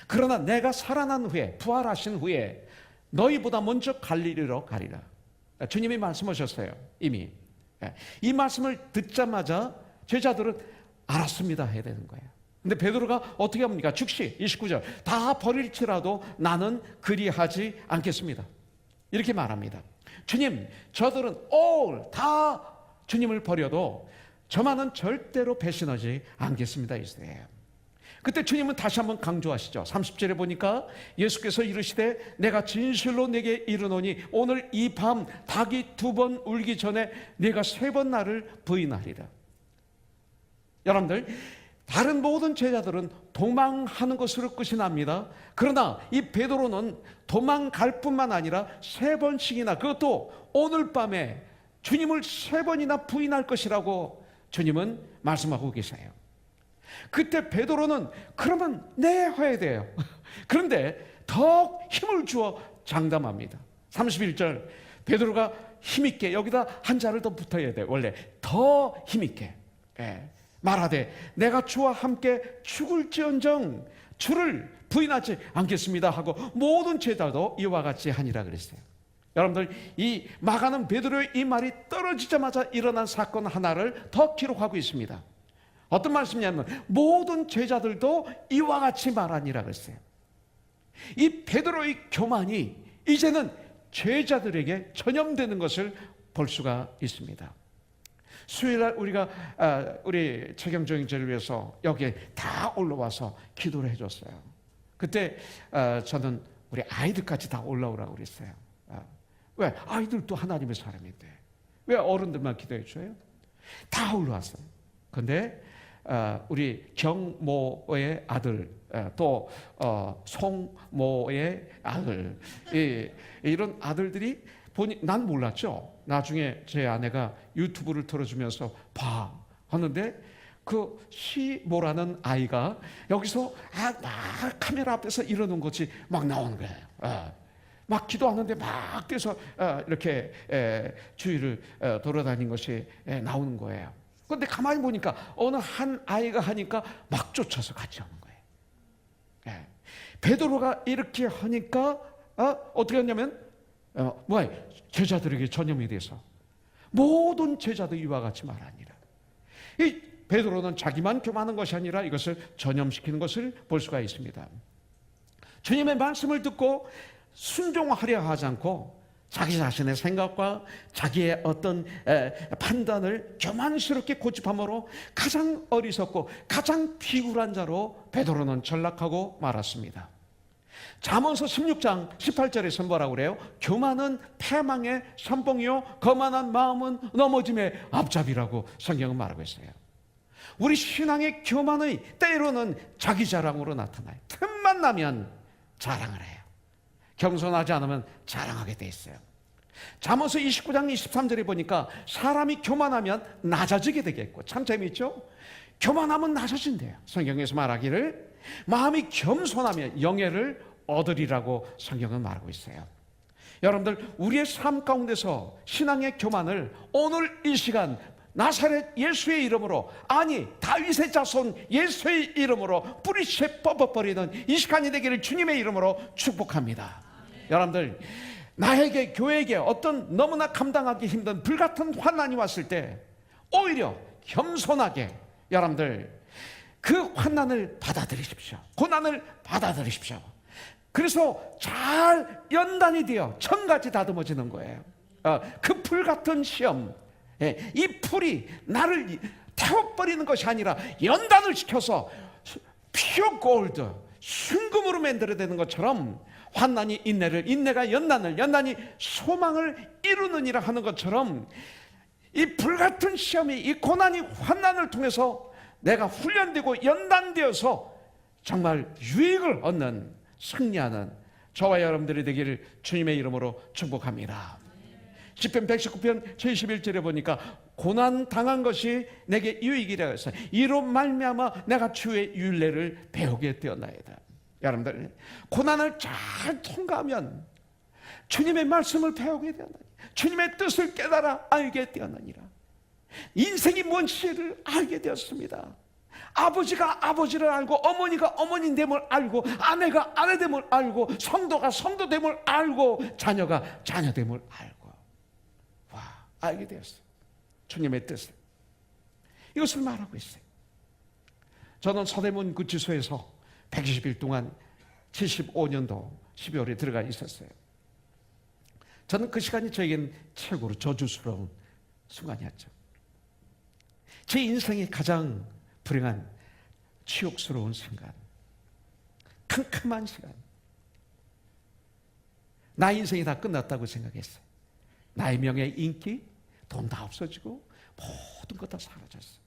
그러나 내가 살아난 후에, 부활하신 후에 너희보다 먼저 갈릴리로 가리라. 주님이 말씀하셨어요, 이미. 이 말씀을 듣자마자 제자들은 알았습니다 해야 되는 거예요. 근데 베드로가 어떻게 합니까? 즉시 29절 다 버릴지라도 나는 그리하지 않겠습니다, 이렇게 말합니다. 주님, 저들은 다 주님을 버려도 저만은 절대로 배신하지 않겠습니다, 이세요. 그때 주님은 다시 한번 강조하시죠. 30절에 보니까 예수께서 이르시되 내가 진실로 내게 이르노니 오늘 이 밤 닭이 2번 울기 전에 네가 3번 나를 부인하리라. 여러분들, 다른 모든 제자들은 도망하는 것으로 끝이 납니다. 그러나 이 베드로는 도망갈 뿐만 아니라 3번씩이나, 그것도 오늘 밤에 주님을 3번이나 부인할 것이라고 주님은 말씀하고 계세요. 그때 베드로는 그러면 네 해야 돼요. 그런데 더 힘을 주어 장담합니다. 31절 베드로가 힘있게, 여기다 한 자를 더 붙어야 돼요. 원래 더 힘있게 말하되 내가 주와 함께 죽을지언정 주를 부인하지 않겠습니다 하고 모든 제자도 이와 같이 하니라 그랬어요. 여러분들, 이 마가는 베드로의 이 말이 떨어지자마자 일어난 사건 하나를 더 기록하고 있습니다. 어떤 말씀이냐면 모든 제자들도 이와 같이 말하니라 그랬어요. 이 베드로의 교만이 이제는 제자들에게 전염되는 것을 볼 수가 있습니다. 수요일날 우리가 우리 최경정인제를 위해서 여기에 다 올라와서 기도를 해줬어요. 그때 저는 우리 아이들까지 다 올라오라고 그랬어요. 왜? 아이들도 하나님의 사람인데 왜 어른들만 기도해 줘요? 다 올라왔어요. 근데 우리 경모의 아들, 또 송모의 아들, 이런 아들들이 보니 난 몰랐죠. 나중에 제 아내가 유튜브를 틀어주면서 봐 하는데 그 시모라는 아이가 여기서 막 카메라 앞에서 이러는 것이 막 나오는 거예요. 막 기도하는데 막 뛰어서 이렇게 주위를 돌아다닌 것이 나오는 거예요. 그런데 가만히 보니까 어느 한 아이가 하니까 막 쫓아서 같이 하는 거예요. 베드로가 이렇게 하니까 어떻게 하냐면 제자들에게 전염이 돼서 모든 제자들 이와 같이 말하니라. 이 베드로는 자기만 교만한 것이 아니라 이것을 전염시키는 것을 볼 수가 있습니다. 주님의 말씀을 듣고 순종하려 하지 않고 자기 자신의 생각과 자기의 어떤 판단을 교만스럽게 고집함으로 가장 어리석고 가장 비굴한 자로 베드로는 전락하고 말았습니다. 잠언서 16장 18절에 선보라고 그래요. 교만은 패망의 선봉이요 거만한 마음은 넘어짐의 앞잡이라고 성경은 말하고 있어요. 우리 신앙의 교만의 때로는 자기 자랑으로 나타나요. 틈만 나면 자랑을 해요. 겸손하지 않으면 자랑하게 돼 있어요. 잠언서 29장 23절에 보니까 사람이 교만하면 낮아지게 되겠고, 참 재미있죠? 교만하면 낮아진대요. 성경에서 말하기를 마음이 겸손하면 영예를 얻으리라고 성경은 말하고 있어요. 여러분들, 우리의 삶 가운데서 신앙의 교만을 오늘 이 시간 나사렛 예수의 이름으로, 아니 다윗의 자손 예수의 이름으로 뿌리채 뽑아버리는 이 시간이 되기를 주님의 이름으로 축복합니다. 여러분들, 나에게 교회에게 어떤 너무나 감당하기 힘든 불같은 환난이 왔을 때 오히려 겸손하게 여러분들 그 환난을 받아들이십시오. 고난을 받아들이십시오. 그래서 잘 연단이 되어 천가지 다듬어지는 거예요. 그 불같은 시험, 이 풀이 나를 태워버리는 것이 아니라 연단을 시켜서 피어 골드, 순금으로 만들어내는 것처럼 환난이 인내를, 인내가 연단을, 연단이 소망을 이루느니라 하는 것처럼 이 불같은 시험이, 이 고난이 환난을 통해서 내가 훈련되고 연단되어서 정말 유익을 얻는 승리하는 저와 여러분들이 되기를 주님의 이름으로 축복합니다. 시편 119편 71절에 보니까 고난 당한 것이 내게 유익이라 해서 이로 말미암아 내가 주의 율례를 배우게 되었나이다. 여러분들 고난을 잘 통과하면 주님의 말씀을 배우게 되었나니 주님의 뜻을 깨달아 알게 되었느니라. 인생이 뭔지를 알게 되었습니다. 아버지가 아버지를 알고 어머니가 어머니됨을 알고 아내가 아내됨을 알고 성도가 성도됨을 알고 자녀가 자녀됨을 알고 알게 되었어요. 주님의 뜻을. 이것을 말하고 있어요. 저는 서대문 구치소에서 120일 동안 75년도 12월에 들어가 있었어요. 저는 그 시간이 저에겐 최고로 저주스러운 순간이었죠. 제 인생의 가장 불행한 치욕스러운 순간, 캄캄한 시간. 나의 인생이 다 끝났다고 생각했어요. 나의 명예, 인기, 돈 다 없어지고 모든 것 다 사라졌어요.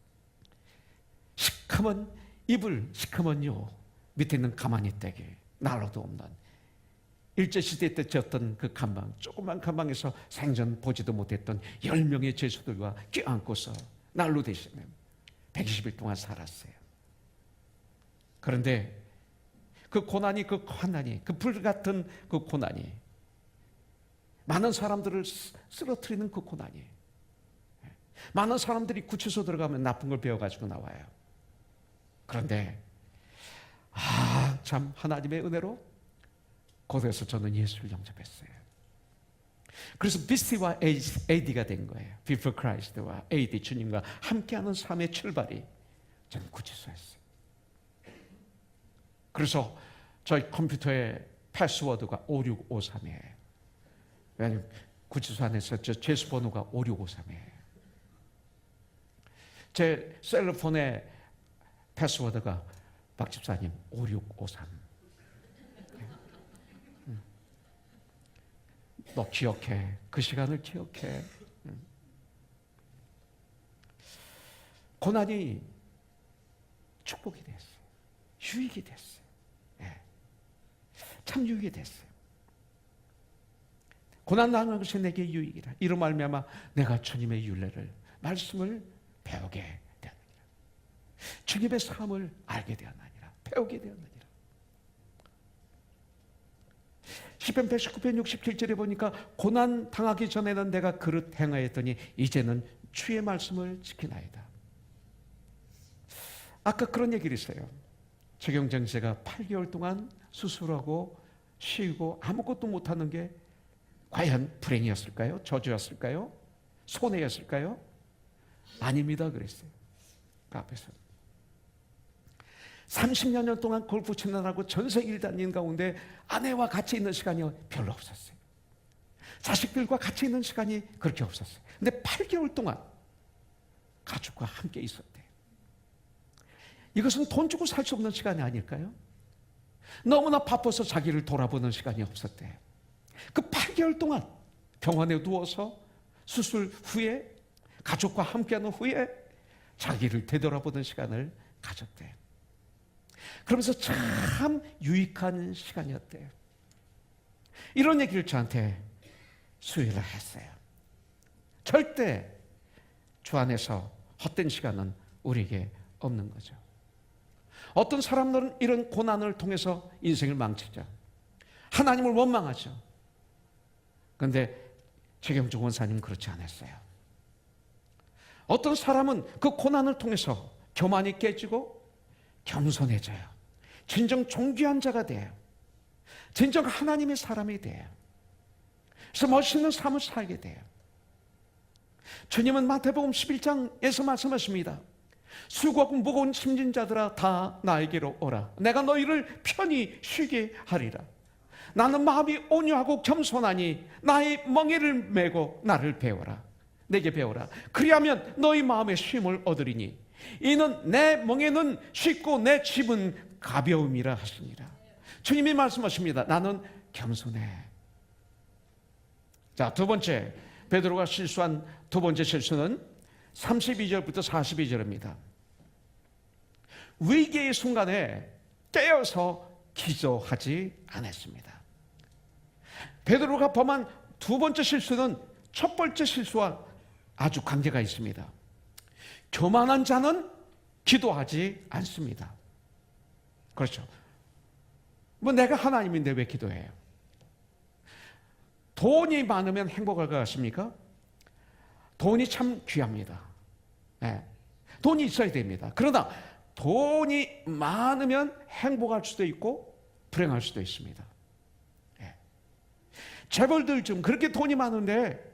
시커먼 이불, 시커먼 요 밑에 있는 가만히 떼게 난로도 없는 일제시대 때 지었던 그 감방, 조그만 감방에서 생전 보지도 못했던 10명의 죄수들과 껴안고서 난로 대신에 120일 동안 살았어요. 그런데 그 고난이, 그 환난이, 그 불같은 그 고난이, 많은 사람들을 쓰러뜨리는 그 고난이, 많은 사람들이 구치소 들어가면 나쁜 걸 배워가지고 나와요. 그런데 참 하나님의 은혜로 거기에서 저는 예수를 영접했어요. 그래서 BC와 AD가 된 거예요. Before Christ와 AD, 주님과 함께하는 삶의 출발이 저는 구치소였어요. 그래서 저희 컴퓨터에 패스워드가 5653이에요. 왜냐하면 구치소 안에서 저 죄수 번호가 5653이에요. 제 셀러폰의 패스워드가 박 집사님 5653. 너 기억해. 그 시간을 기억해. 고난이 축복이 됐어요. 유익이 됐어요. 참 유익이 됐어요. 고난 당하는 것이 내게 유익이라. 이로 말미암아 내가 주님의 율례를, 말씀을 배우게 되었느니라. 주님의 삶을 알게 되었느니라. 배우게 되었느니라. 시편 119편 67절에 보니까 고난 당하기 전에는 내가 그릇 행하였더니 이제는 주의 말씀을 지키나이다. 아까 그런 얘기를 했어요. 최경정 씨가 8개월 동안 수술하고 쉬고 아무것도 못하는 게 과연 불행이었을까요? 저주였을까요? 손해였을까요? 아닙니다 그랬어요. 그 앞에서 30여 년 동안 골프 치느라고 전 세계를 다니는 가운데 아내와 같이 있는 시간이 별로 없었어요. 자식들과 같이 있는 시간이 그렇게 없었어요. 근데 8개월 동안 가족과 함께 있었대요. 이것은 돈 주고 살 수 없는 시간이 아닐까요? 너무나 바빠서 자기를 돌아보는 시간이 없었대요. 그 8개월 동안 병원에 누워서 수술 후에 가족과 함께하는 후에 자기를 되돌아보는 시간을 가졌대요. 그러면서 참 유익한 시간이었대요. 이런 얘기를 저한테 수요일에 했어요. 절대 주 안에서 헛된 시간은 우리에게 없는 거죠. 어떤 사람들은 이런 고난을 통해서 인생을 망치죠. 하나님을 원망하죠. 그런데 최경중 원사님은 그렇지 않았어요. 어떤 사람은 그 고난을 통해서 교만이 깨지고 겸손해져요. 진정 존귀한 자가 돼요. 진정 하나님의 사람이 돼요. 그래서 멋있는 삶을 살게 돼요. 주님은 마태복음 11장에서 말씀하십니다. 수고하고 무거운 짐진 자들아 다 나에게로 오라. 내가 너희를 편히 쉬게 하리라. 나는 마음이 온유하고 겸손하니 나의 멍에를 메고 나를 배워라. 내게 배워라. 그리하면 너희 마음에 쉼을 얻으리니 이는 내 멍에는 쉽고 내 짐은 가벼움이라 하시니라. 주님이 말씀하십니다. 나는 겸손해. 자, 두 번째, 베드로가 실수한 두 번째 실수는 32절부터 42절입니다. 위기의 순간에 깨어서 기도하지 않았습니다. 베드로가 범한 두 번째 실수는 첫 번째 실수와 아주 관계가 있습니다. 교만한 자는 기도하지 않습니다. 그렇죠. 뭐 내가 하나님인데 왜 기도해요? 돈이 많으면 행복할 것 같습니까? 돈이 참 귀합니다. 네. 돈이 있어야 됩니다. 그러나 돈이 많으면 행복할 수도 있고 불행할 수도 있습니다. 네. 재벌들 좀 그렇게 돈이 많은데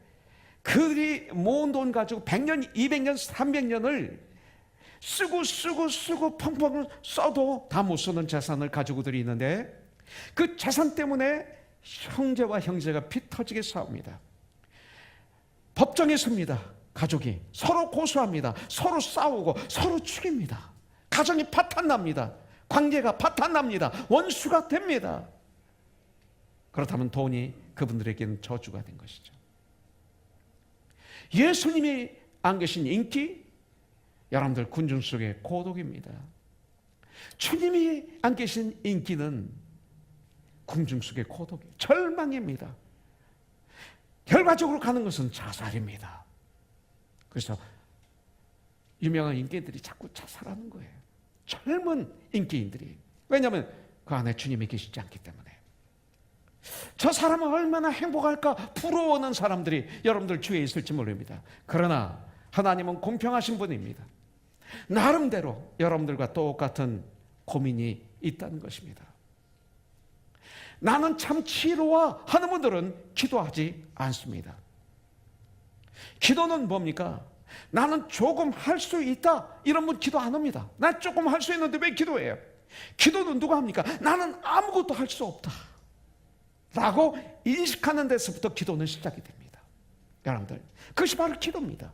그들이 모은 돈 가지고 100년, 200년, 300년을 쓰고 펑펑 써도 다 못 쓰는 재산을 가지고들이 있는데 그 재산 때문에 형제와 형제가 피 터지게 싸웁니다. 법정에 섭니다. 가족이 서로 고소합니다. 서로 싸우고 서로 죽입니다. 가정이 파탄납니다. 관계가 파탄납니다. 원수가 됩니다. 그렇다면 돈이 그분들에게는 저주가 된 것이죠. 예수님이 안 계신 인기, 여러분들 군중 속의 고독입니다. 주님이 안 계신 인기는 군중 속의 고독이에요. 절망입니다. 결과적으로 가는 것은 자살입니다. 그래서 유명한 인기인들이 자꾸 자살하는 거예요. 젊은 인기인들이. 왜냐하면 그 안에 주님이 계시지 않기 때문에. 저 사람은 얼마나 행복할까 부러워하는 사람들이 여러분들 주위에 있을지 모릅니다. 그러나 하나님은 공평하신 분입니다. 나름대로 여러분들과 똑같은 고민이 있다는 것입니다. 나는 참 지루하 하는 분들은 기도하지 않습니다. 기도는 뭡니까? 나는 조금 할 수 있다 이런 분 기도 안 합니다. 난 조금 할 수 있는데 왜 기도해요? 기도는 누가 합니까? 나는 아무것도 할 수 없다 라고 인식하는 데서부터 기도는 시작이 됩니다. 여러분들, 그것이 바로 기도입니다.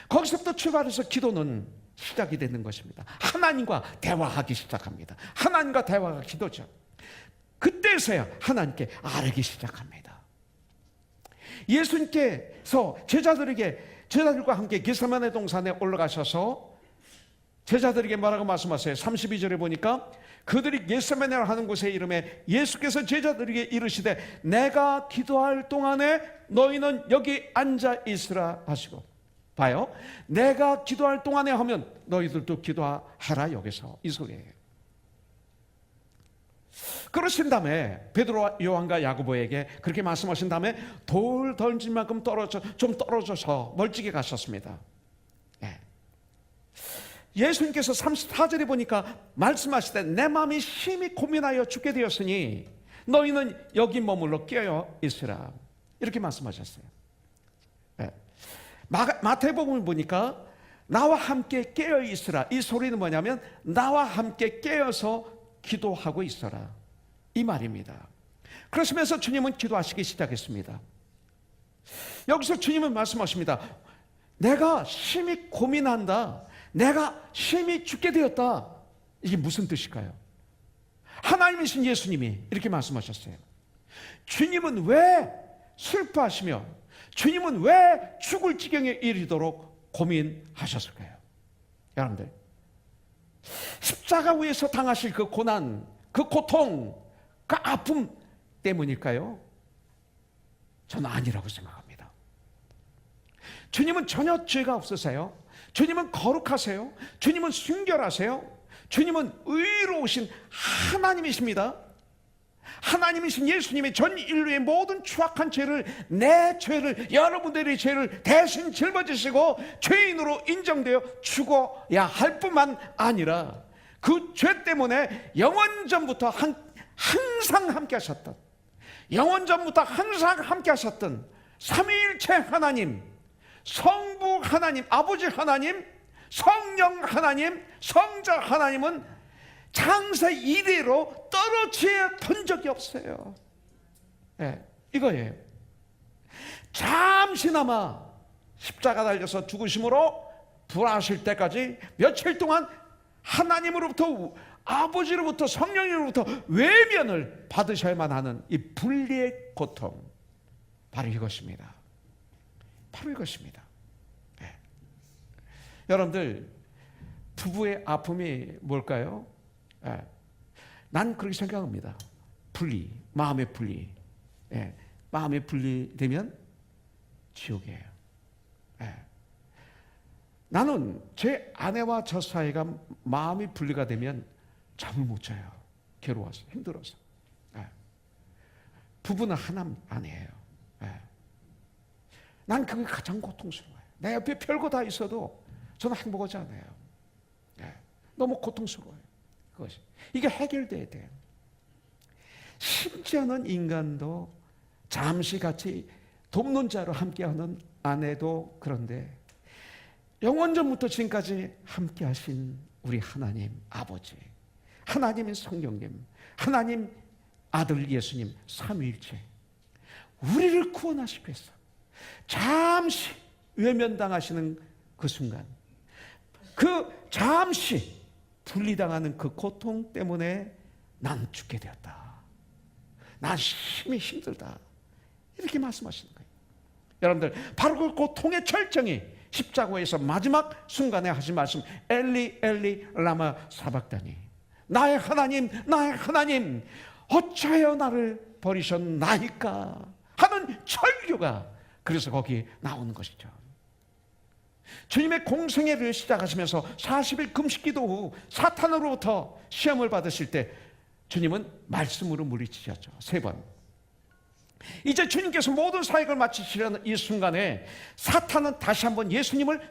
거기서부터 출발해서 기도는 시작이 되는 것입니다. 하나님과 대화하기 시작합니다. 하나님과 대화가 기도죠. 그때서야 하나님께 아뢰기 시작합니다. 예수님께서 제자들과 함께 겟세마네 동산에 올라가셔서 제자들에게 뭐라고 말씀하세요? 32절에 보니까 그들이 겟세마네를 하는 곳에 이름에 예수께서 제자들에게 이르시되 내가 기도할 동안에 너희는 여기 앉아 있으라 하시고, 봐요, 내가 기도할 동안에 하면 너희들도 기도하라. 여기서 이 소리예요. 그러신 다음에 베드로와 요한과 야고보에게 그렇게 말씀하신 다음에 돌 던질 만큼 떨어져서 멀찍이 가셨습니다. 예. 예수님께서 34절에 보니까 말씀하시되 내 마음이 심히 고민하여 죽게 되었으니 너희는 여기 머물러 깨어 있으라 이렇게 말씀하셨어요. 예. 마태복음을 보니까 나와 함께 깨어 있으라, 이 소리는 뭐냐면 나와 함께 깨어서 기도하고 있어라 이 말입니다. 그러시면서 주님은 기도하시기 시작했습니다. 여기서 주님은 말씀하십니다. 내가 심히 고민한다, 내가 심히 죽게 되었다. 이게 무슨 뜻일까요? 하나님이신 예수님이 이렇게 말씀하셨어요. 주님은 왜 슬퍼하시며 주님은 왜 죽을 지경에 이르도록 고민하셨을까요? 여러분들, 십자가 위에서 당하실 그 고난, 그 고통, 그 아픔 때문일까요? 저는 아니라고 생각합니다. 주님은 전혀 죄가 없으세요. 주님은 거룩하세요. 주님은 순결하세요. 주님은 의로우신 하나님이십니다. 하나님이신 예수님이 전 인류의 모든 추악한 죄를, 내 죄를, 여러분들의 죄를 대신 짊어지시고 죄인으로 인정되어 죽어야 할 뿐만 아니라 그 죄 때문에 영원전부터 항상 함께 하셨던, 영원전부터 항상 함께 하셨던 삼위일체 하나님, 성부 하나님, 아버지 하나님, 성령 하나님, 성자 하나님은 창세 이래로 떨어져 본 적이 없어요. 네, 이거예요. 잠시나마 십자가 달려서 죽으심으로 부활하실 때까지 며칠 동안 하나님으로부터, 아버지로부터, 성령으로부터 외면을 받으셔야만 하는 이 분리의 고통, 바로 이것입니다. 바로 이것입니다. 네. 여러분들, 부부의 아픔이 뭘까요? 네. 난 그렇게 생각합니다. 분리, 마음의 분리. 예, 마음의 분리되면 지옥이에요. 예. 나는 제 아내와 저 사이가 마음이 분리가 되면 잠을 못 자요. 괴로워서, 힘들어서. 예. 부부는 하나 아니에요. 예. 난 그게 가장 고통스러워요. 내 옆에 별거 다 있어도 저는 행복하지 않아요. 예. 너무 고통스러워요. 그것이. 이게 해결돼야 돼요. 심지어는 인간도 잠시 같이 돕는 자로 함께하는 아내도 그런데 영원전부터 지금까지 함께하신 우리 하나님 아버지, 하나님의 성령님, 하나님 아들 예수님 삼위일체, 우리를 구원하시기 위해서 잠시 외면당하시는 그 순간, 그 잠시 분리당하는 그 고통 때문에 난 죽게 되었다. 난 힘이 힘들다. 이렇게 말씀하시는 거예요. 여러분들, 바로 그 고통의 절정이 십자가에서 마지막 순간에 하신 말씀, 엘리 엘리 라마 사박다니, 나의 하나님 나의 하나님 어찌하여 나를 버리셨나이까 하는 절규가 그래서 거기 나오는 것이죠. 주님의 공생애를 시작하시면서 40일 금식기도 후 사탄으로부터 시험을 받으실 때 주님은 말씀으로 물리치셨죠. 3번. 이제 주님께서 모든 사역을 마치시려는 이 순간에 사탄은 다시 한번 예수님을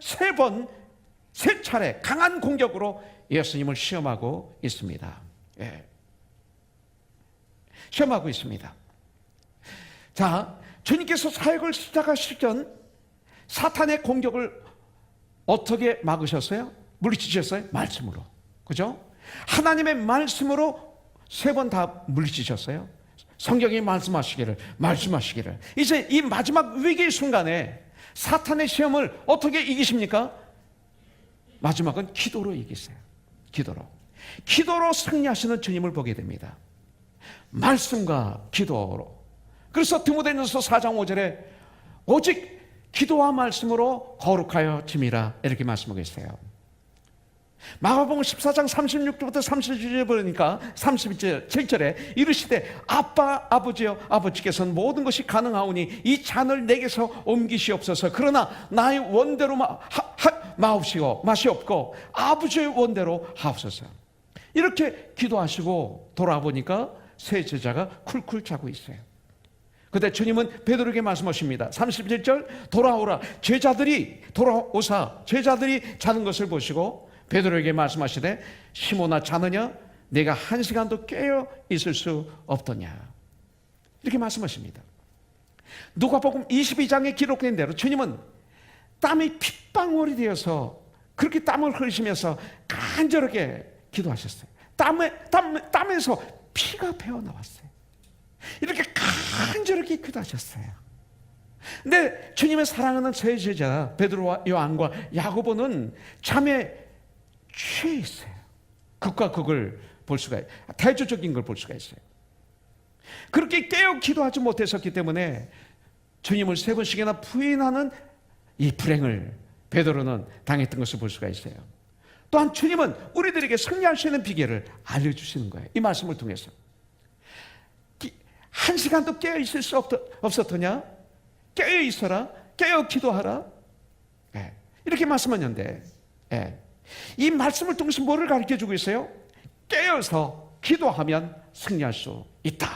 3차례 강한 공격으로 예수님을 시험하고 있습니다. 예. 시험하고 있습니다. 자, 주님께서 사역을 시작하시기 전 사탄의 공격을 어떻게 막으셨어요? 물리치셨어요? 말씀으로. 그죠? 하나님의 말씀으로 3번 다 물리치셨어요. 성경이 말씀하시기를. 이제 이 마지막 위기의 순간에 사탄의 시험을 어떻게 이기십니까? 마지막은 기도로 이기세요. 기도로 승리하시는 주님을 보게 됩니다. 말씀과 기도로. 그래서 디모데전서 4장 5절에 오직 기도와 말씀으로 거룩하여 짐이라 이렇게 말씀하고 있어요. 마가복음 14장 36절부터 37절 보니까 37절에 이르시되 아빠 아버지여 아버지께서는 모든 것이 가능하오니 이 잔을 내게서 옮기시옵소서. 그러나 나의 원대로 마시옵고 아버지의 원대로 하옵소서. 이렇게 기도하시고 돌아보니까 세 제자가 쿨쿨 자고 있어요. 그때 주님은 베드로에게 말씀하십니다. 37절 돌아오라. 제자들이 자는 것을 보시고 베드로에게 말씀하시되 시몬아 자느냐? 내가 1시간도 깨어 있을 수 없더냐? 이렇게 말씀하십니다. 누가복음 22장에 기록된 대로 주님은 땀이 핏방울이 되어서 그렇게 땀을 흘리시면서 간절하게 기도하셨어요. 땀에서 피가 배어나왔어요. 이렇게 간절하게 기도하셨어요. 근데 주님의 사랑하는 세 제자 베드로와 요한과 야고보는 잠에 취해 있어요. 극과 극을 볼 수가 있어요. 대조적인 걸 볼 수가 있어요. 그렇게 깨어 기도하지 못했었기 때문에 주님을 3번씩이나 부인하는 이 불행을 베드로는 당했던 것을 볼 수가 있어요. 또한 주님은 우리들에게 승리할 수 있는 비결을 알려주시는 거예요. 이 말씀을 통해서 1시간도 깨어 있을 수 없었더냐? 깨어 있어라. 깨어 기도하라. 네. 이렇게 말씀하는데 네. 이 말씀을 통해서 뭐를 가르쳐주고 있어요? 깨어서 기도하면 승리할 수 있다.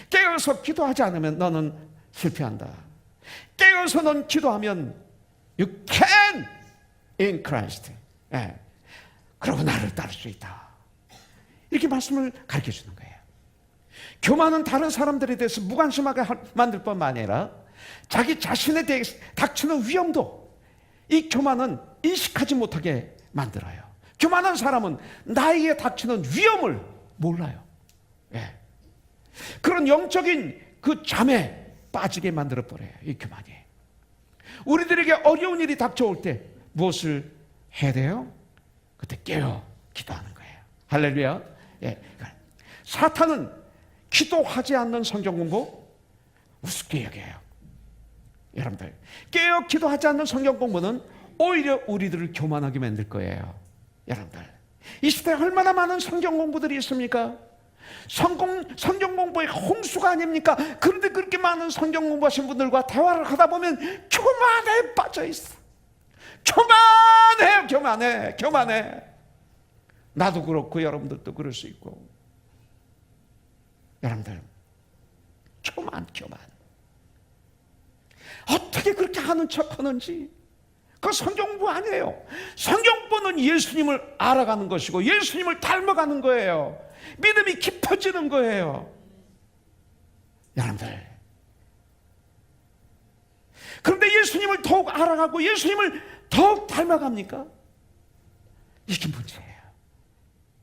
깨어서 기도하지 않으면 너는 실패한다. 깨어서 넌 기도하면 You can in Christ. 네. 그러고 나를 따를 수 있다. 이렇게 말씀을 가르쳐주는 거예요. 교만은 다른 사람들에 대해서 무관심하게 만들 뿐만 아니라 자기 자신에 대해 닥치는 위험도 이 교만은 인식하지 못하게 만들어요. 교만한 사람은 나에게 닥치는 위험을 몰라요. 예. 그런 영적인 그 잠에 빠지게 만들어버려요. 이 교만이. 우리들에게 어려운 일이 닥쳐올 때 무엇을 해야 돼요? 그때 깨어 기도하는 거예요. 할렐루야. 예. 사탄은 기도하지 않는 성경 공부 우습게 여겨요. 여러분들, 깨어 기도하지 않는 성경 공부는 오히려 우리들을 교만하게 만들 거예요. 여러분들, 이 시대에 얼마나 많은 성경 공부들이 있습니까? 성경 공부의 홍수가 아닙니까? 그런데 그렇게 많은 성경 공부하신 분들과 대화를 하다 보면 교만에 빠져 있어. 교만해. 나도 그렇고 여러분들도 그럴 수 있고. 여러분들, 교만. 어떻게 그렇게 하는 척 하는지. 그 성경 공부 아니에요. 성경 공부는 예수님을 알아가는 것이고 예수님을 닮아가는 거예요. 믿음이 깊어지는 거예요. 여러분들, 그런데 예수님을 더욱 알아가고 예수님을 더욱 닮아갑니까? 이게 문제예요.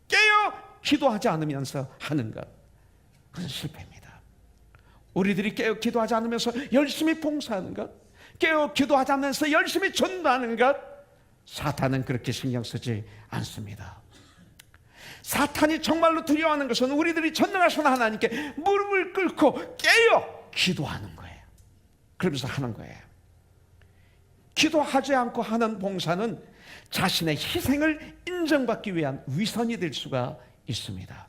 깨어 기도하지 않으면서 하는 것, 그건 실패입니다. 우리들이 깨어 기도하지 않으면서 열심히 봉사하는 것, 깨어 기도하지 않으면서 열심히 전도하는 것, 사탄은 그렇게 신경 쓰지 않습니다. 사탄이 정말로 두려워하는 것은 우리들이 전능하신 하나님께 무릎을 꿇고 깨어 기도하는 거예요. 그러면서 하는 거예요. 기도하지 않고 하는 봉사는 자신의 희생을 인정받기 위한 위선이 될 수가 있습니다.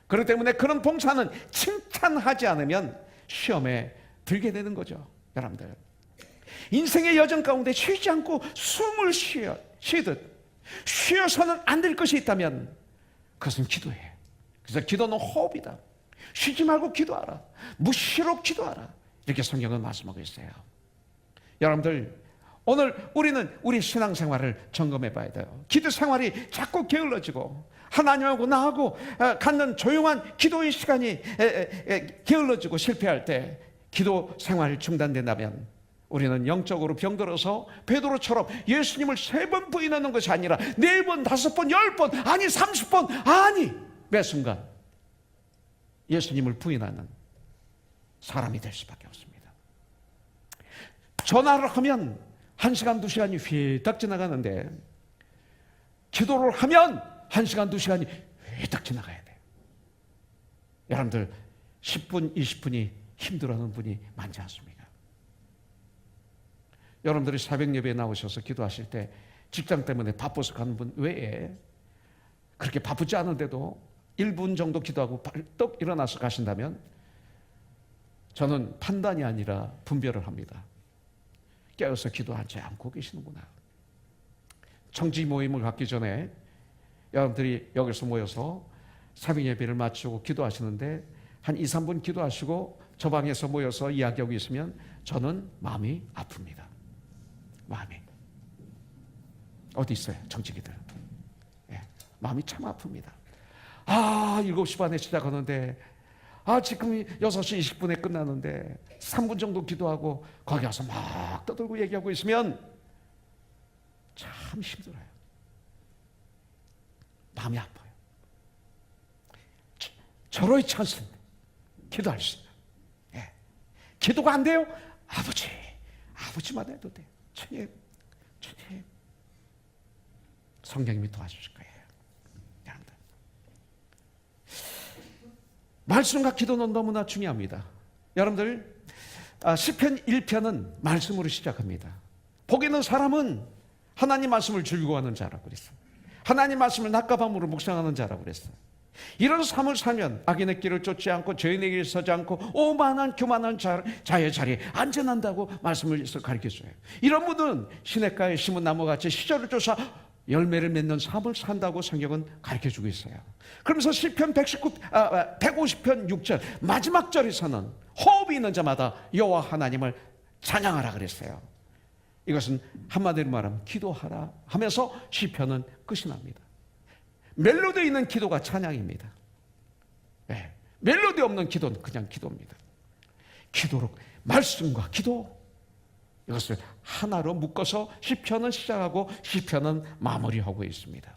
그렇기 때문에 그런 봉사는 칭찬하지 않으면 시험에 들게 되는 거죠. 여러분들, 인생의 여정 가운데 쉬지 않고 숨을 쉬듯 쉬어서는 안 될 것이 있다면 그것은 기도예요. 그래서 기도는 호흡이다. 쉬지 말고 기도하라. 무시로 기도하라. 이렇게 성경은 말씀하고 있어요. 여러분들, 오늘 우리는 우리 신앙생활을 점검해 봐야 돼요. 기도 생활이 자꾸 게을러지고 하나님하고 나하고 갖는 조용한 기도의 시간이 게을러지고 실패할 때 기도 생활이 중단된다면 우리는 영적으로 병들어서 베드로처럼 예수님을 3번 부인하는 것이 아니라 4번, 5번, 10번, 아니 30번, 아니 매 순간 예수님을 부인하는 사람이 될 수밖에 없습니다. 전화를 하면 1시간, 2시간이 휘딱 지나가는데 기도를 하면 1시간, 2시간이 휘딱 지나가야 돼요. 여러분들 10분, 20분이 힘들어하는 분이 많지 않습니까? 여러분들이 새벽 예배에 나오셔서 기도하실 때 직장 때문에 바빠서 가는 분 외에 그렇게 바쁘지 않은데도 1분 정도 기도하고 벌떡 일어나서 가신다면 저는 판단이 아니라 분별을 합니다. 깨어서 기도하지 않고 계시는구나. 청지 모임을 갖기 전에 여러분들이 여기서 모여서 새벽 예배를 마치고 기도하시는데 한 2, 3분 기도하시고 저 방에서 모여서 이야기하고 있으면 저는 마음이 아픕니다. 마음이 어디 있어요? 정치기들. 예, 마음이 참 아픕니다. 7시 반에 시작하는데 지금 6시 20분에 끝나는데 3분 정도 기도하고 거기 와서 막 떠들고 얘기하고 있으면 참 힘들어요. 마음이 아파요. 절호의 찬스인데 기도할 수 있어요. 예. 기도가 안 돼요? 아버지만 해도 돼요. 주님, 성령님이 도와주실 거예요. 여러분들, 말씀과 기도는 너무나 중요합니다. 여러분들, 시편 1편은 말씀으로 시작합니다. 복 있는 사람은 하나님 말씀을 즐거워하는 자라고 그랬어요. 하나님 말씀을 낮과 밤으로 묵상하는 자라고 그랬어요. 이런 삶을 살면 악인의 길을 쫓지 않고 죄인의 길을 서지 않고 오만한 교만한 자의 자리에 안전한다고 말씀을 가르쳐줘요. 이런 분들은 시냇가에 심은 나무같이 시절을 쫓아 열매를 맺는 삶을 산다고 성경은 가르쳐주고 있어요. 그러면서 시편 150편 6절 마지막 절에서는 호흡이 있는 자마다 여호와 하나님을 찬양하라 그랬어요. 이것은 한마디로 말하면 기도하라 하면서 시편은 끝이 납니다. 멜로디 있는 기도가 찬양입니다. 네. 멜로디 없는 기도는 그냥 기도입니다. 기도로 말씀과 기도 이것을 하나로 묶어서 시편은 시작하고 시편은 마무리하고 있습니다.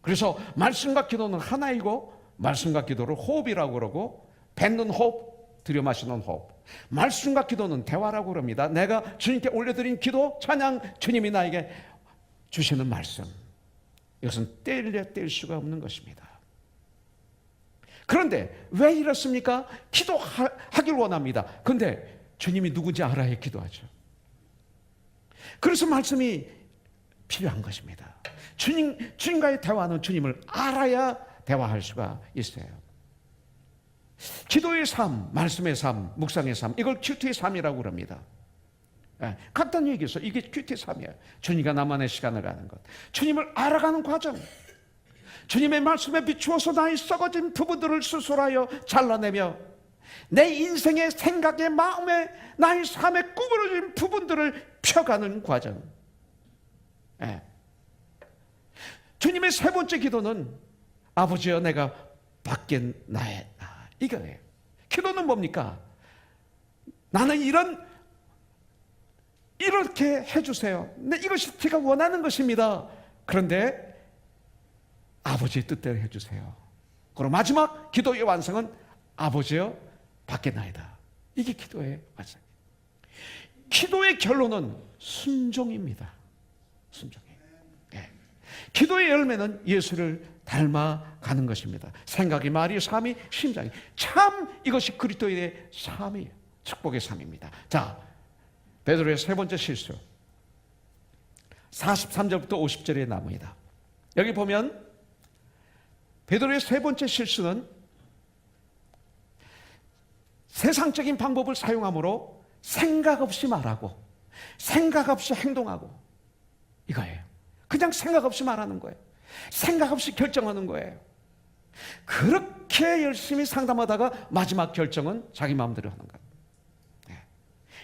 그래서 말씀과 기도는 하나이고 말씀과 기도를 호흡이라고 그러고 뱉는 호흡, 들여마시는 호흡. 말씀과 기도는 대화라고 그럽니다. 내가 주님께 올려드린 기도, 찬양, 주님이 나에게 주시는 말씀. 이것은 뗄 수가 없는 것입니다. 그런데 왜 이렇습니까? 기도하길 원합니다. 그런데 주님이 누군지 알아야 기도하죠. 그래서 말씀이 필요한 것입니다. 주님과의 대화는 주님을 알아야 대화할 수가 있어요. 기도의 삶, 말씀의 삶, 묵상의 삶, 이걸 큐티의 삶이라고 그럽니다. 간단히 얘기해서 이게 큐티의 삶이에요. 주님과 나만의 시간을 가는 것, 주님을 알아가는 과정, 주님의 말씀에 비추어서 나의 썩어진 부분들을 수술하여 잘라내며 내 인생의 생각에 마음에 나의 삶에 구부러진 부분들을 펴가는 과정. 주님의 세 번째 기도는 아버지여 내가 밖에 나였다, 이거예요. 기도는 뭡니까? 나는 이렇게 해주세요. 이것이 제가 원하는 것입니다. 그런데 아버지의 뜻대로 해주세요. 그리고 마지막 기도의 완성은 아버지여 밖에 나이다. 이게 기도의 완성이에요. 기도의 결론은 순종입니다. 순종이에요. 기도의 열매는 예수를 닮아가는 것입니다. 생각이, 말이, 삶이, 심장이. 참 이것이 그리스도인의 삶이에요. 축복의 삶입니다. 자, 베드로의 세 번째 실수 43절부터 50절에 나옵니다. 여기 보면 베드로의 세 번째 실수는 세상적인 방법을 사용함으로 생각 없이 말하고 생각 없이 행동하고, 이거예요. 그냥 생각 없이 말하는 거예요. 생각 없이 결정하는 거예요. 그렇게 열심히 상담하다가 마지막 결정은 자기 마음대로 하는 거예요.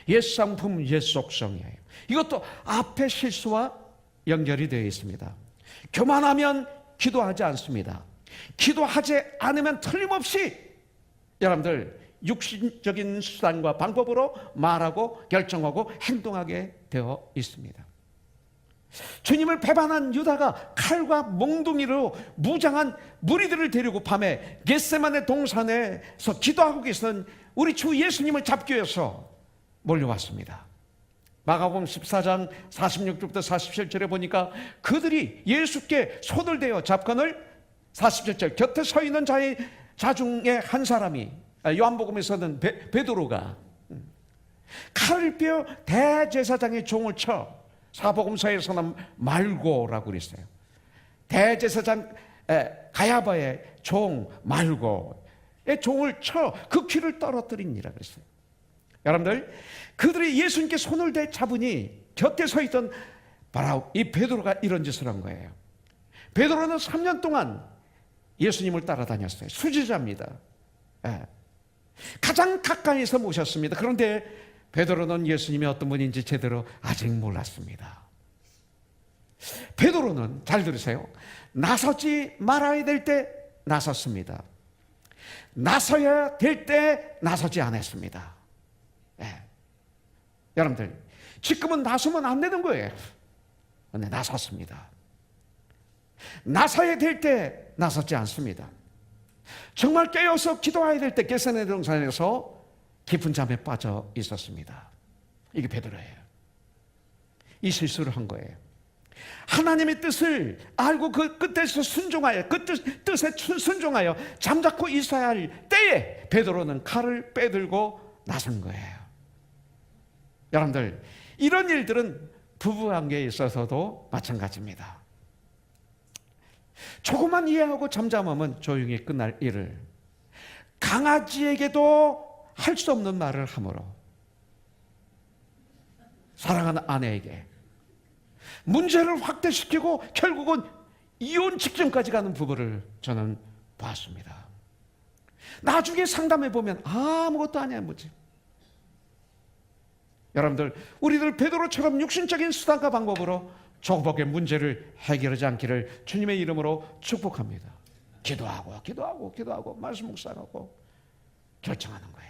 옛 상품, 옛 속성이에요. 이것도 앞의 실수와 연결이 되어 있습니다. 교만하면 기도하지 않습니다. 기도하지 않으면 틀림없이 여러분들 육신적인 수단과 방법으로 말하고 결정하고 행동하게 되어 있습니다. 주님을 배반한 유다가 칼과 몽둥이로 무장한 무리들을 데리고 밤에 겟세마네 동산에서 기도하고 계신 우리 주 예수님을 잡기 위해서 몰려왔습니다. 마가복음 14장 46절부터 47절에 보니까 그들이 예수께 손을 대어 잡건을 47절 곁에 서 있는 자 중에 한 사람이, 요한복음에서는 베드로가 칼을 빼어 대제사장의 종을 쳐, 사복음서에서는 말고라고 그랬어요. 대제사장 가야바의 종 말고의 종을 쳐 그 귀를 떨어뜨리니라 그랬어요. 여러분들, 그들이 예수님께 손을 대 잡으니 곁에 서 있던 바로 이 베드로가 이런 짓을 한 거예요. 베드로는 3년 동안 예수님을 따라다녔어요. 수지자입니다. 가장 가까이서 모셨습니다. 그런데 베드로는 예수님이 어떤 분인지 제대로 아직 몰랐습니다. 베드로는, 잘 들으세요, 나서지 말아야 될 때 나섰습니다. 나서야 될 때 나서지 않았습니다. 여러분들, 지금은 나서면 안 되는 거예요. 근데 나섰습니다. 나서야 될 때 나섰지 않습니다. 정말 깨어서 기도해야 될 때 겟세마네 동산에서 깊은 잠에 빠져 있었습니다. 이게 베드로예요. 이 실수를 한 거예요. 하나님의 뜻을 알고 그 뜻에서 순종하여, 그 뜻에 순종하여 잠자코 있어야 할 때에 베드로는 칼을 빼들고 나선 거예요. 여러분들, 이런 일들은 부부관계에 있어서도 마찬가지입니다. 조금만 이해하고 잠잠하면 조용히 끝날 일을 강아지에게도 할 수 없는 말을 함으로 사랑하는 아내에게 문제를 확대시키고 결국은 이혼 직전까지 가는 부부를 저는 봤습니다. 나중에 상담해 보면 아무것도 아니야 뭐지. 여러분들, 우리들 베드로처럼 육신적인 수단과 방법으로 조국의 문제를 해결하지 않기를 주님의 이름으로 축복합니다. 기도하고 말씀 묵상하고 결정하는 거예요.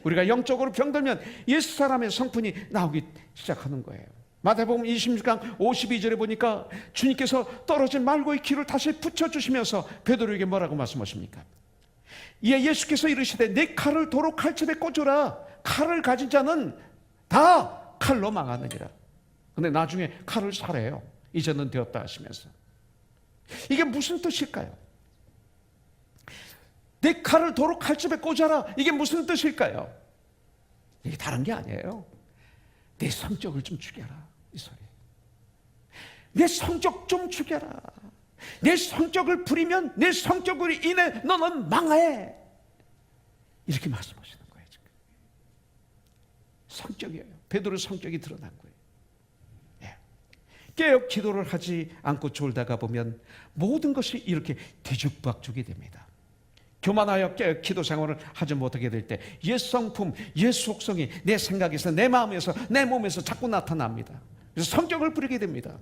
우리가 영적으로 병들면 옛 사람의 성품이 나오기 시작하는 거예요. 마태복음 26장 52절에 보니까 주님께서 떨어진 말고의 키를 다시 붙여주시면서 베드로에게 뭐라고 말씀하십니까? 이에 예수께서 이르시되 내 칼을 도로 칼집에 꽂으라. 칼을 가진 자는 다 칼로 망하느니라. 근데 나중에 칼을 사래요. 이제는 되었다 하시면서. 이게 무슨 뜻일까요? 내 칼을 도로 칼집에 꽂아라. 이게 무슨 뜻일까요? 이게 다른 게 아니에요. 내 성적을 좀 죽여라, 이 소리. 내 성적 좀 죽여라. 내 성적을 부리면 내 성적으로 인해 너는 망해. 이렇게 말씀하시는 거예요. 지금. 성적이에요. 베드로의 성격이 드러난 거예요. 예. 깨어 기도를 하지 않고 졸다가 보면 모든 것이 이렇게 뒤죽박죽이 됩니다. 교만하여 깨어 기도 생활을 하지 못하게 될 때 옛 성품, 옛 속성이 내 생각에서, 내 마음에서, 내 몸에서 자꾸 나타납니다. 그래서 성격을 부리게 됩니다.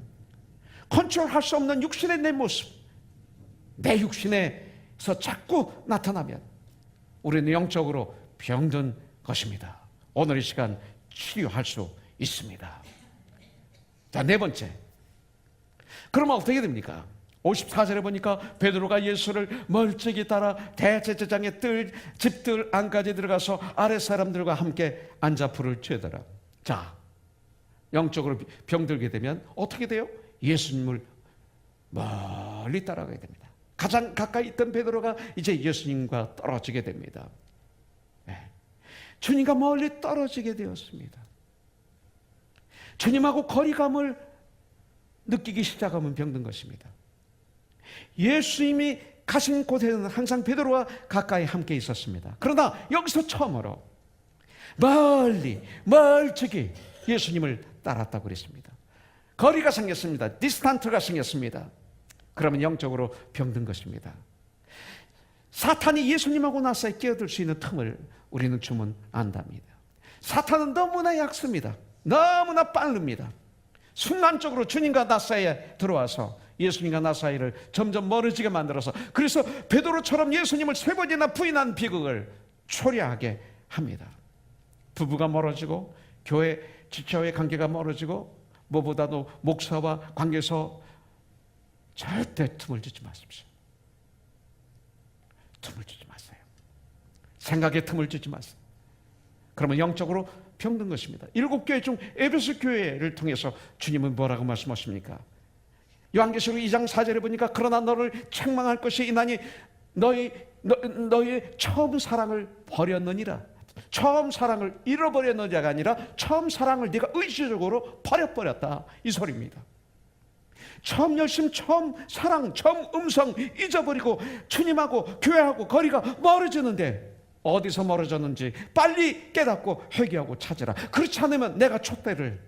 컨트롤할 수 없는 육신의 내 모습, 내 육신에서 자꾸 나타나면 우리는 영적으로 병든 것입니다. 오늘 이 시간 치료할 수 있습니다. 자, 네 번째. 그러면 어떻게 됩니까? 54절에 보니까 베드로가 예수를 멀찍이 따라 대제사장의 집들 안까지 들어가서 아랫 사람들과 함께 앉아 불을 쬐더라. 자, 영적으로 병들게 되면 어떻게 돼요? 예수님을 멀리 따라가게 됩니다. 가장 가까이 있던 베드로가 이제 예수님과 떨어지게 됩니다. 네. 주님과 멀리 떨어지게 되었습니다. 주님하고 거리감을 느끼기 시작하면 병든 것입니다. 예수님이 가신 곳에는 항상 베드로와 가까이 함께 있었습니다. 그러나 여기서 처음으로 멀찍이 예수님을 따랐다고 그랬습니다. 거리가 생겼습니다. 디스탄트가 생겼습니다. 그러면 영적으로 병든 것입니다. 사탄이 예수님하고 나사에 끼어들 수 있는 틈을 우리는 주문 안답니다. 사탄은 너무나 얕습니다. 너무나 빠릅니다. 순간적으로 주님과 나 사이에 들어와서 예수님과 나 사이를 점점 멀어지게 만들어서, 그래서 베드로처럼 예수님을 3번이나 부인한 비극을 초래하게 합니다. 부부가 멀어지고 교회 지체와의 관계가 멀어지고, 무엇보다도 목사와 관계에서 절대 틈을 주지 마십시오. 틈을 주지 마세요. 생각에 틈을 주지 마세요. 그러면 영적으로 병든 것입니다. 7교회 중 에베소 교회를 통해서 주님은 뭐라고 말씀하십니까? 요한계시록 2장 4절에 보니까 그러나 너를 책망할 것이 있나니 너의 처음 사랑을 버렸느니라. 처음 사랑을 잃어버렸느냐가 아니라 처음 사랑을 네가 의지적으로 버려버렸다, 이 소리입니다. 처음 열심, 처음 사랑, 처음 음성 잊어버리고 주님하고 교회하고 거리가 멀어지는데, 어디서 멀어졌는지 빨리 깨닫고 회개하고 찾으라. 그렇지 않으면 내가 촛대를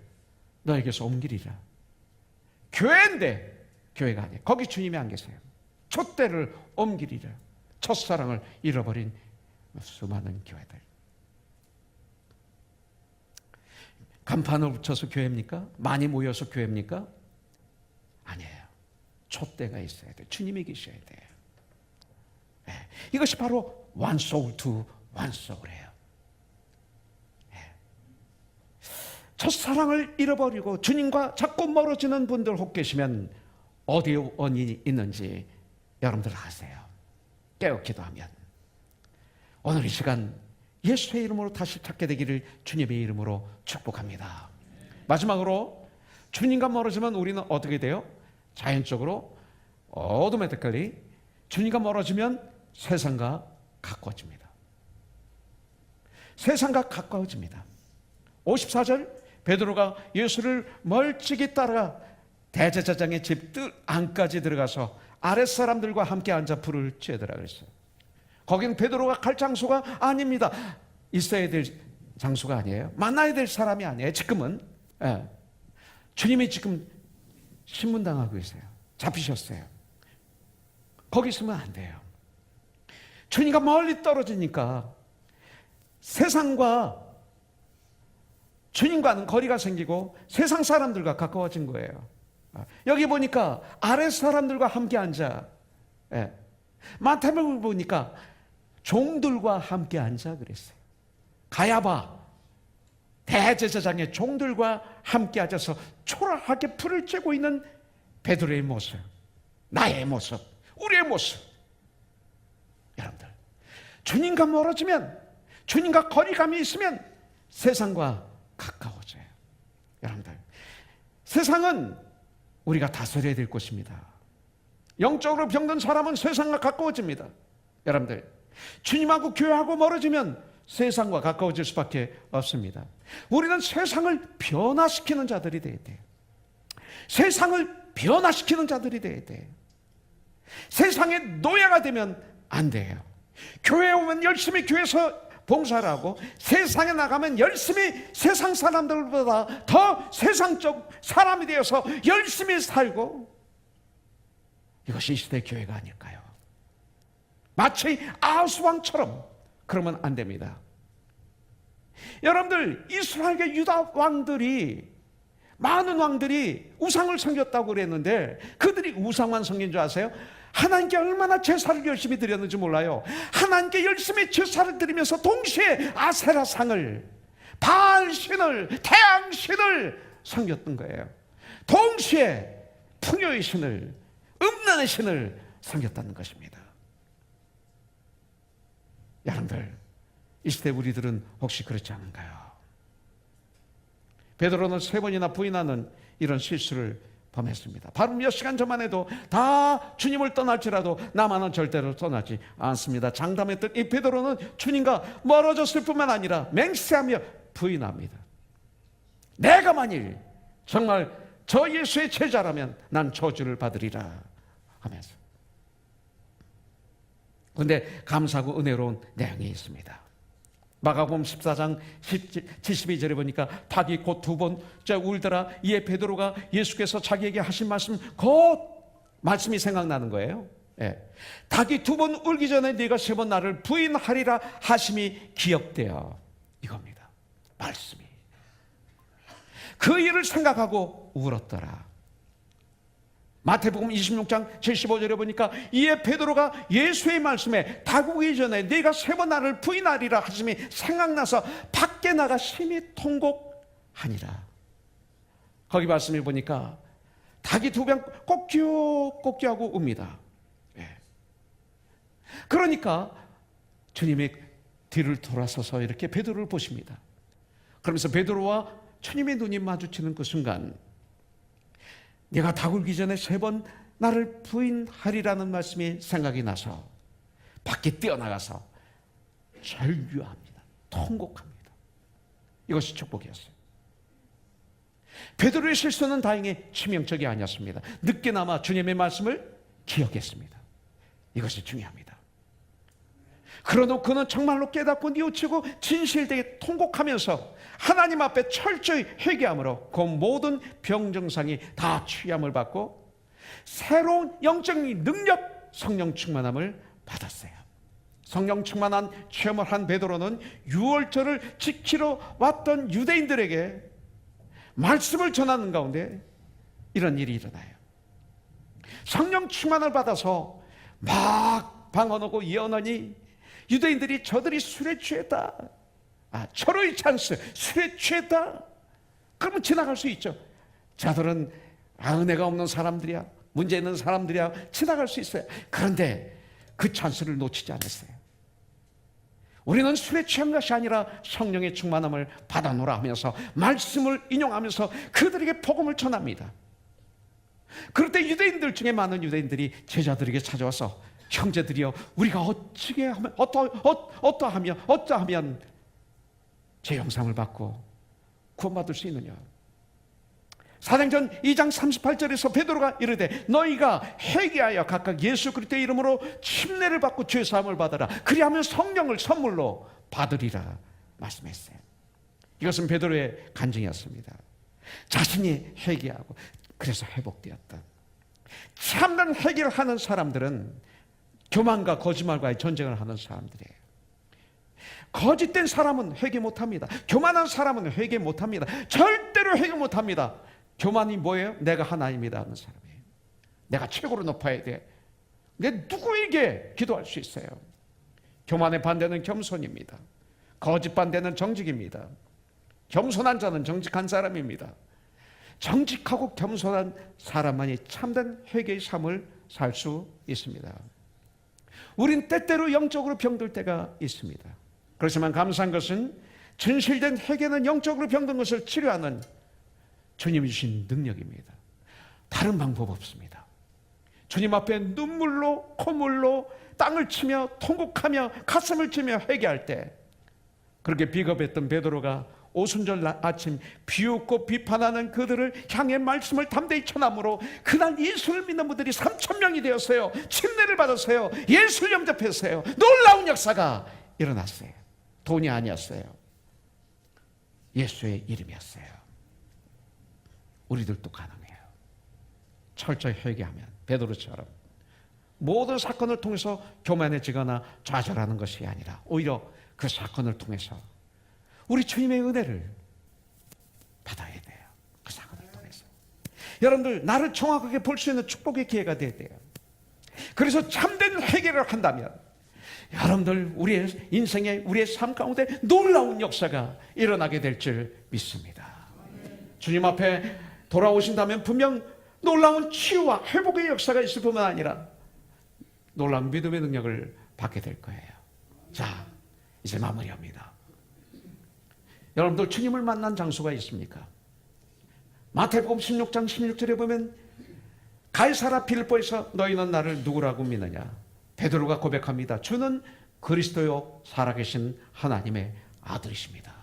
너에게서 옮기리라. 교회인데 교회가 아니에요. 거기 주님이 안 계세요. 촛대를 옮기리라. 첫사랑을 잃어버린 수많은 교회들. 간판을 붙여서 교회입니까? 많이 모여서 교회입니까? 아니에요. 촛대가 있어야 돼요. 주님이 계셔야 돼요. 네. 이것이 바로 one soul to one soul이에요. 네. 첫사랑을 잃어버리고 주님과 자꾸 멀어지는 분들 혹 계시면 어디에 원인이 있는지 여러분들 아세요. 깨어 기도하면 오늘 이 시간 예수의 이름으로 다시 찾게 되기를 주님의 이름으로 축복합니다. 마지막으로 주님과 멀어지면 우리는 어떻게 돼요? 자연적으로 automatically 주님과 멀어지면 세상과 가까워집니다. 세상과 가까워집니다. 54절 베드로가 예수를 멀찍이 따라 대제사장의 집들 안까지 들어가서 아랫사람들과 함께 앉아 불을 쬐더라 그랬어요. 거기는 베드로가 갈 장소가 아닙니다. 있어야 될 장소가 아니에요. 만나야 될 사람이 아니에요. 지금은 주님이 지금 신문당하고 있어요. 잡히셨어요. 거기 있으면 안 돼요. 주님과 멀리 떨어지니까 세상과 주님과는 거리가 생기고 세상 사람들과 가까워진 거예요. 여기 보니까 아랫 사람들과 함께 앉아, 마태복음 보니까 종들과 함께 앉아 그랬어요. 가야바 대제사장의 종들과 함께 앉아서 초라하게 불을 쬐고 있는 베드로의 모습, 나의 모습, 우리의 모습. 여러분들, 주님과 멀어지면, 주님과 거리감이 있으면 세상과 가까워져요. 여러분들, 세상은 우리가 다스려야 될 것입니다. 영적으로 병든 사람은 세상과 가까워집니다. 여러분들, 주님하고 교회하고 멀어지면 세상과 가까워질 수밖에 없습니다. 우리는 세상을 변화시키는 자들이 돼야 돼요. 세상을 변화시키는 자들이 돼야 돼. 세상의 노예가 되면 안 돼요. 교회에 오면 열심히 교회에서 봉사를 하고 세상에 나가면 열심히 세상 사람들보다 더 세상적 사람이 되어서 열심히 살고, 이것이 이 시대 교회가 아닐까요? 마치 아하스왕처럼 그러면 안 됩니다. 여러분들, 이스라엘의 유다 왕들이, 많은 왕들이 우상을 섬겼다고 그랬는데 그들이 우상만 섬긴 줄 아세요? 하나님께 얼마나 제사를 열심히 드렸는지 몰라요. 하나님께 열심히 제사를 드리면서 동시에 아세라상을, 바알신을, 태양신을 섬겼던 거예요. 동시에 풍요의 신을, 음란의 신을 섬겼다는 것입니다. 여러분들, 이 시대 우리들은 혹시 그렇지 않은가요? 베드로는 3번이나 부인하는 이런 실수를 범했습니다. 바로 몇 시간 전만 해도 다 주님을 떠날지라도 나만은 절대로 떠나지 않습니다. 장담했던 이 베드로는 주님과 멀어졌을 뿐만 아니라 맹세하며 부인합니다. 내가 만일 정말 저 예수의 제자라면 난 저주를 받으리라 하면서. 그런데 감사하고 은혜로운 내용이 있습니다. 마가복음 14장 72절에 보니까 닭이 곧 2번째 울더라. 이에 베드로가 예수께서 자기에게 하신 말씀, 곧 말씀이 생각나는 거예요. 예. 닭이 2번 울기 전에 네가 3번 나를 부인하리라 하심이 기억되어, 이겁니다. 말씀이. 그 일을 생각하고 울었더라. 마태복음 26장 75절에 보니까 이에 베드로가 예수의 말씀에 닭 우기 전에 네가 3번 나를 부인하리라 하심이 생각나서 밖에 나가 심히 통곡하니라. 거기 말씀을 보니까 닭이 2번 꼬끼꼬끼하고 웁니다. 예. 그러니까 주님의 뒤를 돌아서서 이렇게 베드로를 보십니다. 그러면서 베드로와 주님의 눈이 마주치는 그 순간, 내가 닭 울기 전에 3번 나를 부인하리라는 말씀이 생각이 나서 밖에 뛰어나가서 절규합니다. 통곡합니다. 이것이 축복이었어요. 베드로의 실수는 다행히 치명적이 아니었습니다. 늦게나마 주님의 말씀을 기억했습니다. 이것이 중요합니다. 그러나 그는 정말로 깨닫고 뉘우치고 진실되게 통곡하면서 하나님 앞에 철저히 회개함으로 그 모든 병증상이 다 취함을 받고 새로운 영적인 능력, 성령 충만함을 받았어요. 성령 충만한 체험을 한 베드로는 유월절을 지키러 왔던 유대인들에게 말씀을 전하는 가운데 이런 일이 일어나요. 성령 충만을 받아서 막 방언하고 예언하니 유대인들이 저들이 술에 취했다, 철의 찬스, 술에 취했다, 그러면 지나갈 수 있죠. 자들은 은혜가 없는 사람들이야, 문제 있는 사람들이야, 지나갈 수 있어요. 그런데 그 찬스를 놓치지 않았어요. 우리는 술에 취한 것이 아니라 성령의 충만함을 받아노라 하면서 말씀을 인용하면서 그들에게 복음을 전합니다. 그럴 때 유대인들 중에 많은 유대인들이 제자들에게 찾아와서 형제들이여, 우리가 어떻게 하면 어떠하면 제 형상을 받고 구원받을 수 있느냐. 사도행전 2장 38절에서 베드로가 이르되 너희가 회개하여 각각 예수 그리스도의 이름으로 침례를 받고 죄 사함을 받으라. 그리하면 성령을 선물로 받으리라 말씀했어요. 이것은 베드로의 간증이었습니다. 자신이 회개하고 그래서 회복되었다. 참된 회개를 하는 사람들은 교만과 거짓말과의 전쟁을 하는 사람들이에요. 거짓된 사람은 회개 못합니다. 교만한 사람은 회개 못합니다. 절대로 회개 못합니다. 교만이 뭐예요? 내가 하나님이다 하는 사람이에요. 내가 최고로 높아야 돼. 내 누구에게 기도할 수 있어요? 교만의 반대는 겸손입니다. 거짓 반대는 정직입니다. 겸손한 자는 정직한 사람입니다. 정직하고 겸손한 사람만이 참된 회개의 삶을 살 수 있습니다. 우린 때때로 영적으로 병들 때가 있습니다. 그렇지만 감사한 것은 진실된 회개는 영적으로 병든 것을 치료하는 주님이 주신 능력입니다. 다른 방법 없습니다. 주님 앞에 눈물로 콧물로 땅을 치며 통곡하며 가슴을 치며 회개할 때 그렇게 비겁했던 베드로가 오순절 아침 비웃고 비판하는 그들을 향해 말씀을 담대히 전함으로 그날 예수를 믿는 분들이 3,000명이 되었어요. 침례를 받았어요. 예수를 영접했어요. 놀라운 역사가 일어났어요. 돈이 아니었어요. 예수의 이름이었어요. 우리들도 가능해요. 철저히 회개하면 베드로처럼 모든 사건을 통해서 교만해지거나 좌절하는 것이 아니라 오히려 그 사건을 통해서 우리 주님의 은혜를 받아야 돼요. 그 사건을 통해서 여러분들 나를 정확하게 볼 수 있는 축복의 기회가 돼야 돼요. 그래서 참된 회개를 한다면 여러분들 우리의 인생에 우리의 삶 가운데 놀라운 역사가 일어나게 될 줄 믿습니다. 주님 앞에 돌아오신다면 분명 놀라운 치유와 회복의 역사가 있을 뿐만 아니라 놀라운 믿음의 능력을 받게 될 거예요. 자, 이제 마무리합니다. 여러분들 주님을 만난 장소가 있습니까? 마태복음 16장 16절에 보면 가이사랴 빌립보에서 너희는 나를 누구라고 믿느냐? 베드로가 고백합니다. 주는 그리스도요 살아계신 하나님의 아들이십니다.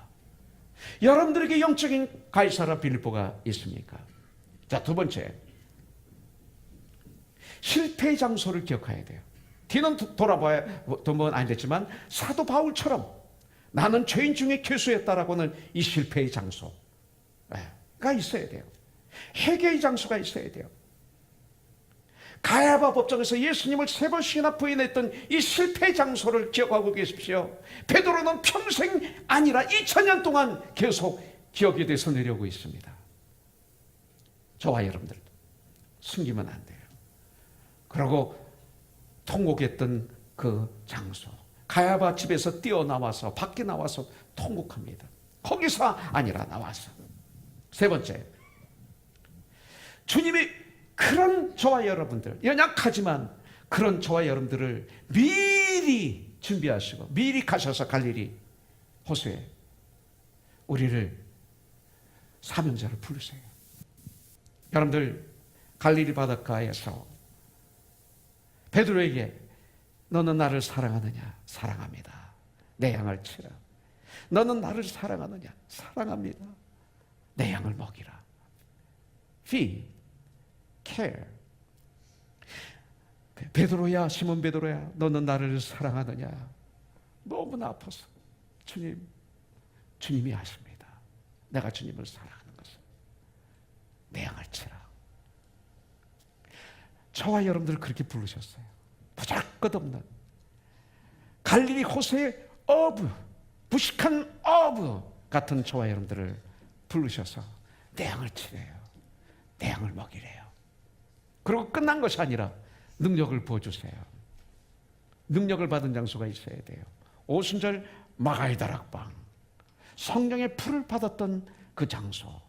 여러분들에게 영적인 가이사랴 빌립보가 있습니까? 자, 두 번째, 실패의 장소를 기억해야 돼요. 뒤는 돌아봐야 돈 안 됐지만 사도 바울처럼 나는 죄인 중에 괴수였다라고는 이 실패의 장소가 있어야 돼요. 회개의 장소가 있어야 돼요. 가야바 법정에서 예수님을 3번씩이나 부인했던 이 실패의 장소를 기억하고 계십시오. 베드로는 평생 아니라 2000년 동안 계속 기억이 돼서 내려오고 있습니다. 저와 여러분들도 숨기면 안 돼요. 그리고 통곡했던 그 장소, 가야바 집에서 뛰어나와서 밖에 나와서 통곡합니다. 거기서 아니라 나와서. 세 번째, 주님이 그런 저와 여러분들, 연약하지만 그런 저와 여러분들을 미리 준비하시고 미리 가셔서 갈릴리 호수에 우리를 사명자를 부르세요. 여러분들 갈릴리 바닷가에서 베드로에게 너는 나를 사랑하느냐? 사랑합니다. 내 양을 치라. 너는 나를 사랑하느냐? 사랑합니다. 내 양을 먹이라. Feed, care. 베드로야, 시몬 베드로야, 너는 나를 사랑하느냐? 너무나 아파서 주님이 아십니다. 내가 주님을 사랑하는 것을. 내 양을 치라. 저와 여러분들을 그렇게 부르셨어요. 보잘것없는 갈릴리 호수의 어부, 부식한 어부 같은 저와 여러분들을 부르셔서 내 양을 치래요. 내 양을 먹이래요. 그리고 끝난 것이 아니라 능력을 부어주세요. 능력을 받은 장소가 있어야 돼요. 오순절 마가의 다락방, 성령의 불을 받았던 그 장소,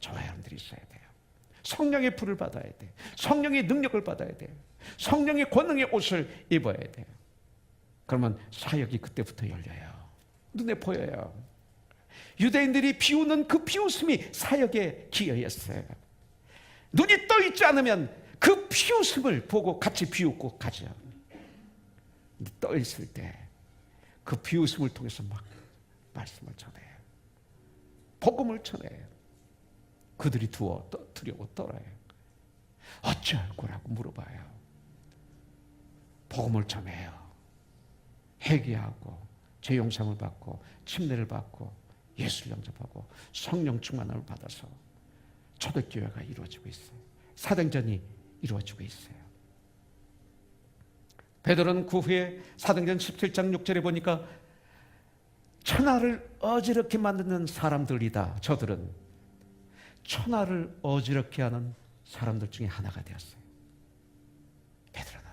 저와 여러분들이 있어야 돼요. 성령의 불을 받아야 돼요. 성령의 능력을 받아야 돼요. 성령의 권능의 옷을 입어야 돼요. 그러면 사역이 그때부터 열려요. 눈에 보여요. 유대인들이 비우는 그 비웃음이 사역의 기여였어요. 눈이 떠 있지 않으면 그 비웃음을 보고 같이 비웃고 가죠. 떠 있을 때 그 비웃음을 통해서 막 말씀을 전해요. 복음을 전해요. 그들이 두려워 떨어요. 어찌할 거라고 물어봐요. 복음을 전해요. 회개하고 죄 용서를 받고 침례를 받고 예수를 영접하고 성령 충만함을 받아서 초대교회가 이루어지고 있어요. 사도행전이 이루어지고 있어요. 베드로는 그 후에 사도행전 17장 6절에 보니까 천하를 어지럽게 만드는 사람들이다. 저들은 천하를 어지럽게 하는 사람들 중에 하나가 되었어요. 베드로는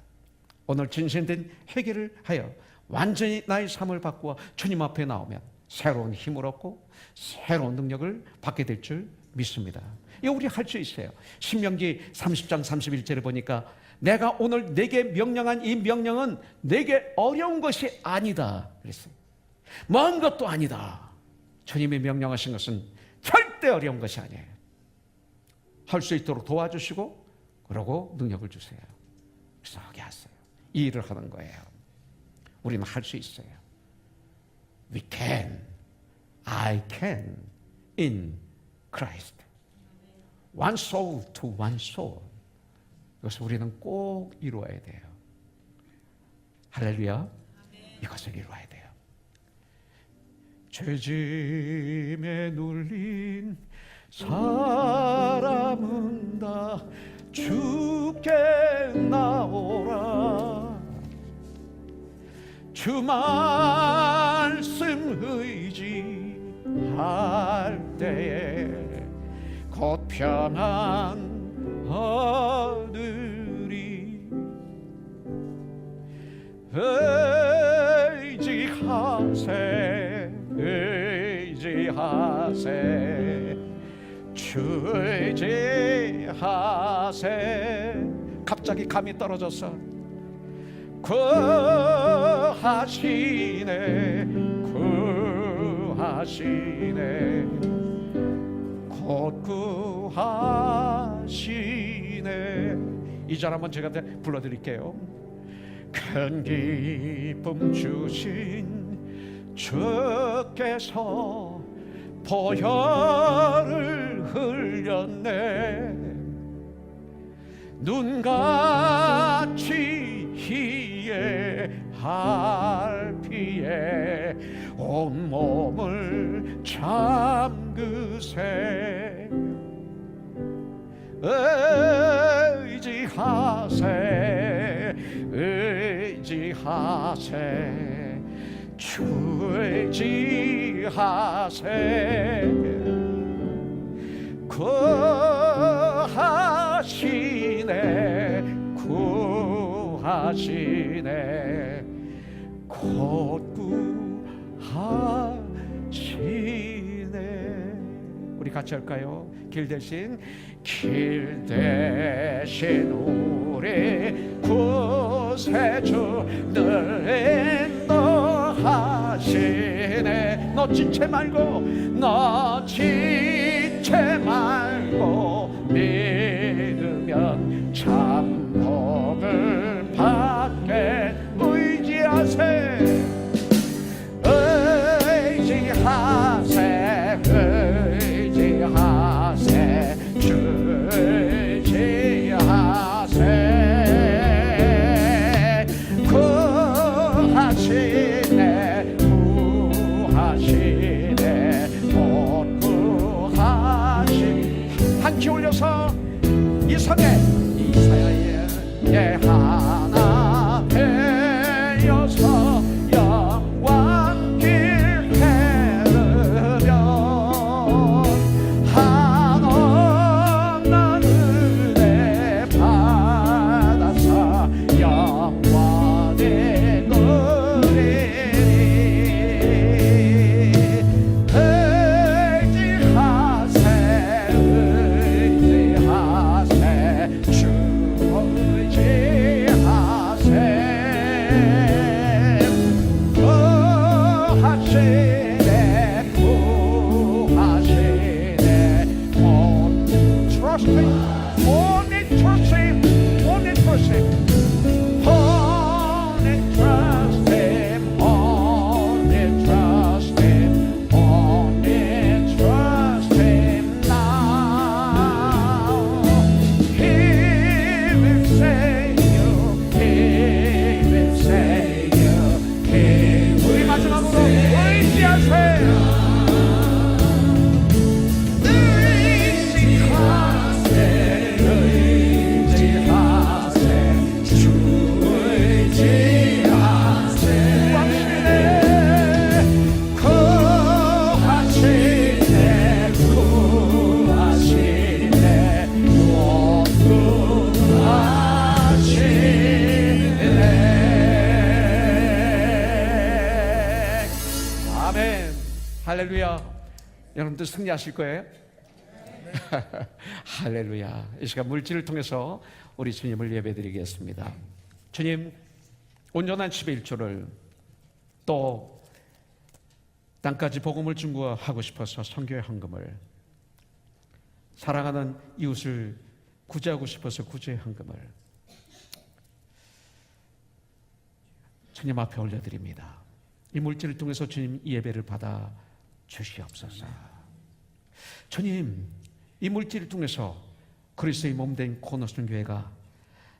오늘 진실된 회개를 하여 완전히 나의 삶을 바꾸어 주님 앞에 나오면 새로운 힘을 얻고 새로운 능력을 받게 될 줄 믿습니다. 이거 우리 할 수 있어요. 신명기 30장 31절에 보니까 내가 오늘 내게 명령한 이 명령은 내게 어려운 것이 아니다 그랬어요. 먼 것도 아니다. 주님이 명령하신 것은 절대 어려운 것이 아니에요. 할 수 있도록 도와주시고 그러고 능력을 주세요. 그래서 하게 하세요. 이 일을 하는 거예요. 우리는 할 수 있어요. We can. I can. in Christ. One soul to one soul. 이것을 우리는 꼭 이루어야 돼요. 할렐루야. 이것을 이루어야 돼요. 죄짐에 눌린 사람은 다 주께 나오라. 주 말씀 의지할 때에 곧 평안 얻으리. 의지하세 주 의지하세. 갑자기 감이 떨어졌어. 구하시네 구하시네 곧 구하시네. 이 절 한번 제가 불러드릴게요. 큰 기쁨 주신 주께서 보혈을 흘렸네. 눈같이 희애할 피에 온몸을 잠그세. 의지하세 의지하세 주 의지하세. 구하시네 구하시네 곧 구하시네. 우리 같이 할까요? 길 대신 우리 구세주 늘 인도하시네. 너 지체 말고 믿으면 참 복을 받게. 의지하세 의지하세 의지하세 주 의지하세. 구하시네 구하시네 곧 구하시. 한 키 올려서 이사야의 하나 되어서 영광길 헤르면 한없는 은혜 받아서 영원히 누리리. 의지하세 의지하세 주 의지하세. 구하시네 구하시네 Trust him, only trust him, only trust him, only trust him, only trust him, only trust him now. He will save you, he will save you, he will. 우리 마지막으로 의지하세요. 아멘. 할렐루야. 여러분들 승리하실 거예요? 할렐루야. 이 시간 물질을 통해서 우리 주님을 예배드리겠습니다. 주님, 온전한 11조를 또 땅까지 복음을 증거하고 싶어서 선교의 헌금을, 사랑하는 이웃을 구제하고 싶어서 구제의 헌금을 주님 앞에 올려드립니다. 이 물질을 통해서 주님 이 예배를 받아 주시옵소서. 주님, 이 물질을 통해서 그리스도의 몸된 코너스톤 교회가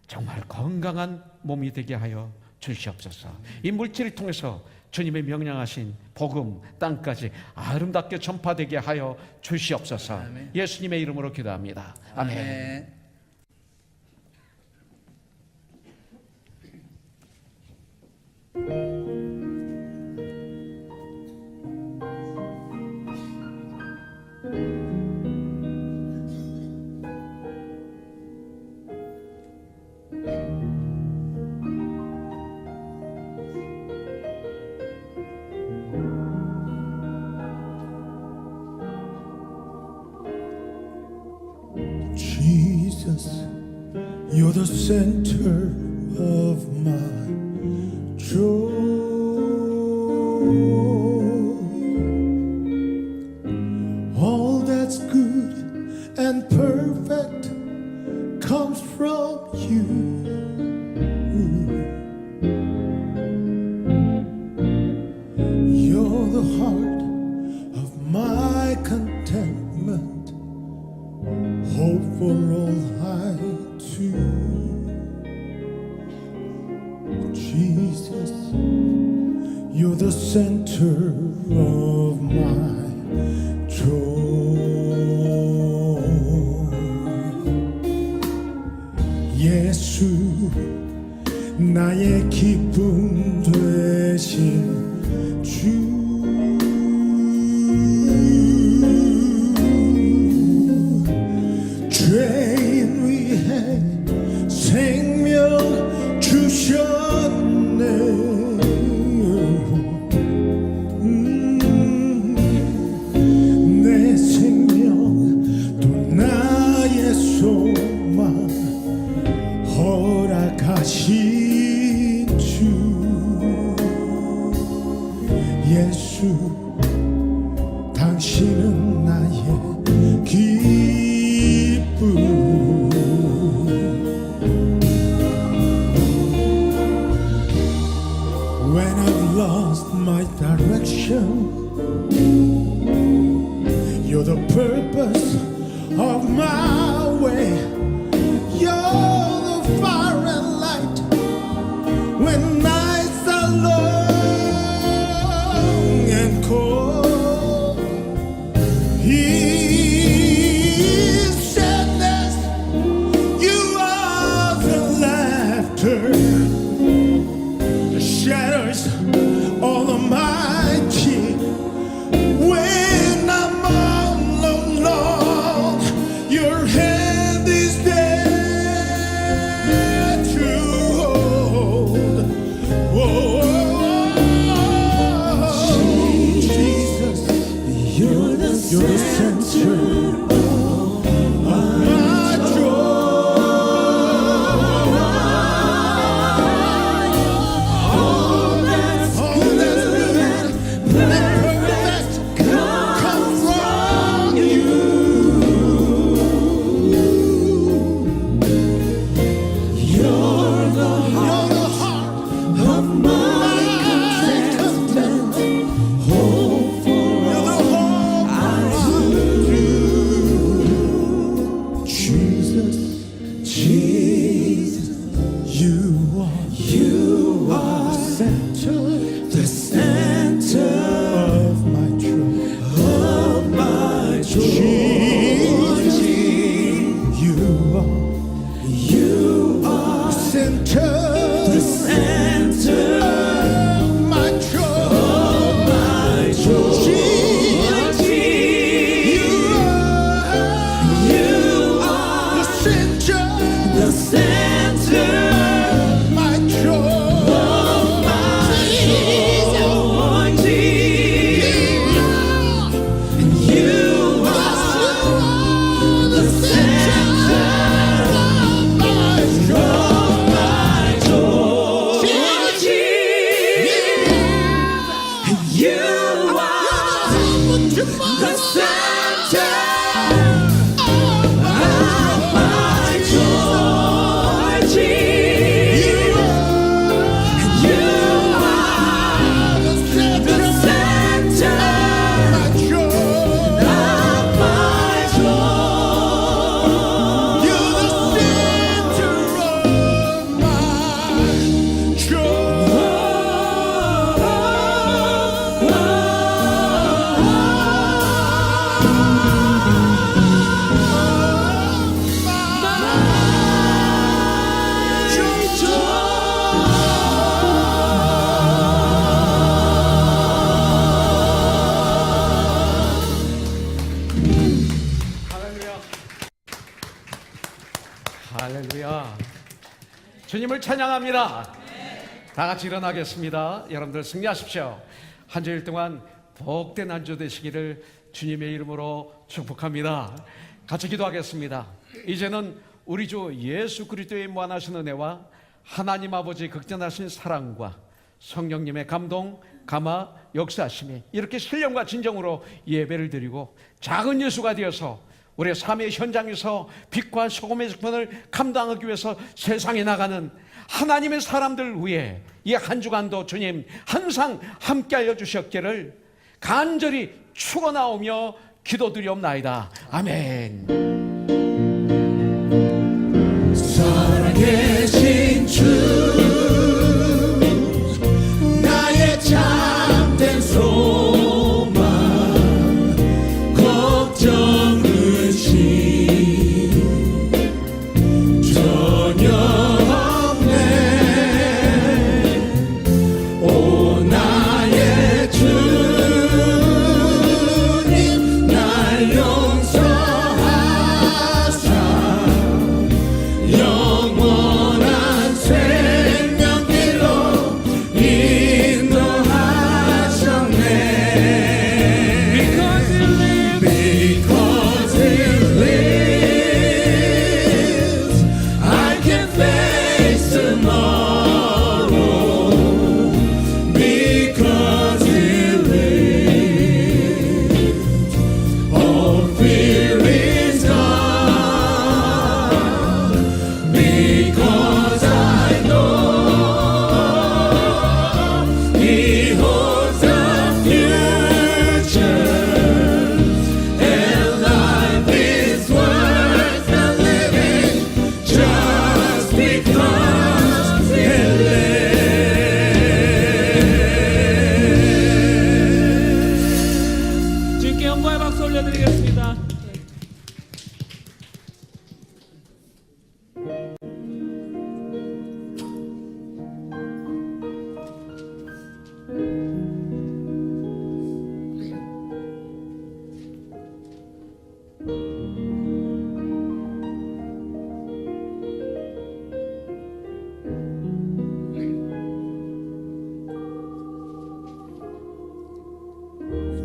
정말 건강한 몸이 되게 하여 주시옵소서. 이 물질을 통해서 주님의 명령하신 복음 땅까지 아름답게 전파되게 하여 주시옵소서. 아멘. 예수님의 이름으로 기도합니다. 아멘. Jesus, you're the center of my joy. All that's good and perfect comes from you. You're the heart of my contentment, hope for all I do. Jesus, you're the center of my joy. 예수, 나의 기쁨 되신 주. 죄인 위해 생명 주셨네. 내 생명 또 나의 소망 허락하신 주. 예수, 당신은 나의 when I've lost my direction, you're the purpose of my way. You're the fire and light when nights are long and cold. In sadness, you are the laughter, the shadows all almighty. When I'm all alone, your hand is there to hold. Oh, Jesus, you're the center of my joy. All that's good and perfect comes from you. You're the heart of my contentment, hope for all I do. Jesus, Jesus, you are the center of my joy, Jesus, you are the center of my joy, Jesus, you are the center of my joy, 이름을 찬양합니다. 다 같이 일어나겠습니다. 여러분들 승리하십시오. 한 주일 동안 복된 한 주 되시기를 주님의 이름으로 축복합니다. 같이 기도하겠습니다. 이제는 우리 주 예수 그리스도의 무한하신 은혜와 하나님 아버지 극진하신 사랑과 성령님의 감동, 감화, 역사하심이 이렇게 신령과 진정으로 예배를 드리고 작은 예수가 되어서 우리의 삶의 현장에서 빛과 소금의 직분을 감당하기 위해서 세상에 나가는 하나님의 사람들 위해 이 한 주간도 주님 항상 함께 알려주셨기를 간절히 축원하오며 기도드리옵나이다. 아멘. 살아계신 주 나의 참된 소망 걱정 의심 전혀 없네 오 나의 주님 날 용서하사 영원한 생명길로 인도하셨네 Because He lives I can face tomorrow Because He lives all fear is gone Because I know He holds the future And life is worth the living Just because He lives 주님께 영광의 박수 올려드리겠습니다.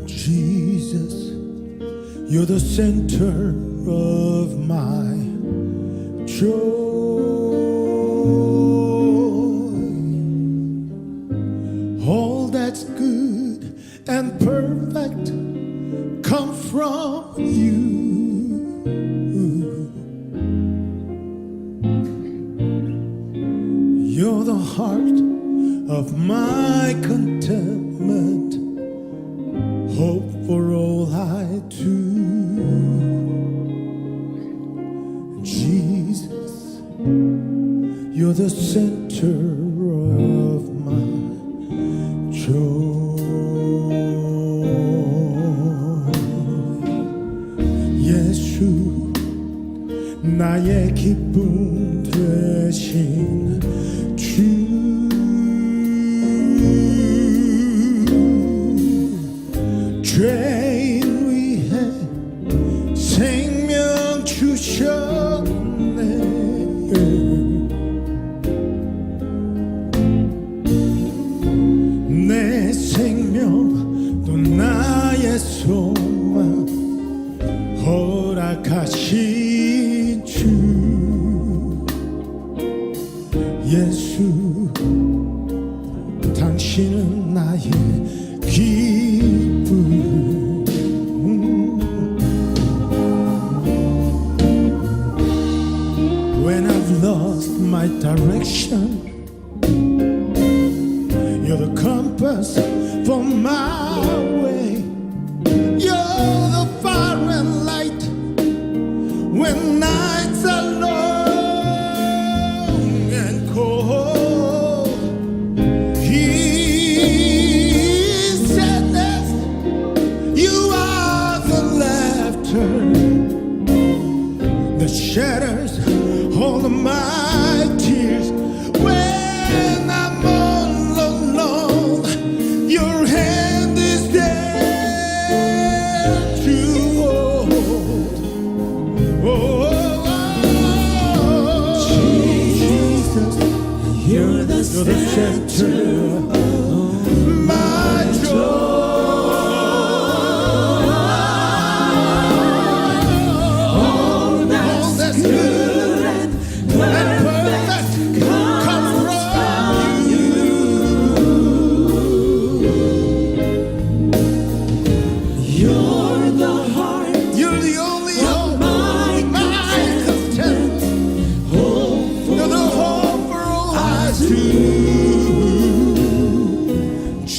Jesus, you're the center of my joy. All that's good and perfect come from you. You're the heart of my contentment, hope for all I do. Jesus, you're the center of my joy. 예수, 나의 기쁨 되신 주. 죄인 위해 생명 주셨네 내 생명 또 나의 소망 허락하신 주 예수 당신은 나의 기쁨 When I've lost my direction You're the compass for my way You're the fire and light When nights are long and cold He said that you are the laughter that shatters all of my tears when I'm all alone. Your hand is there to hold. Oh.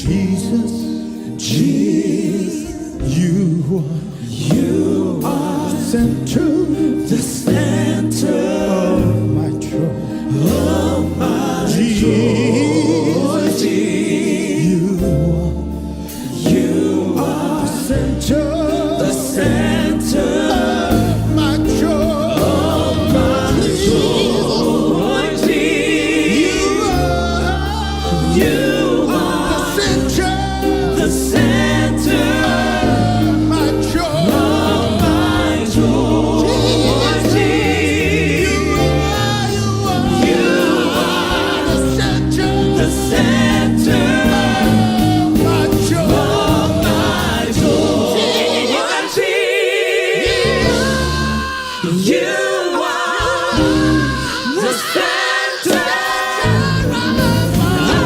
Jesus, you are the center of my joy. Jesus, you are the center of my joy. You are the center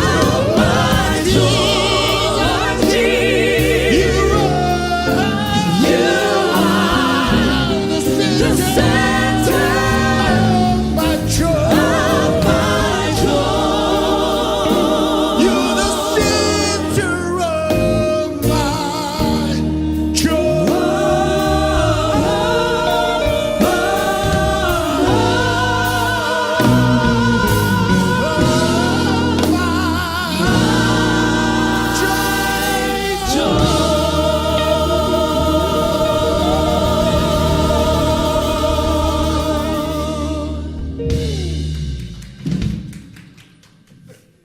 of my joy.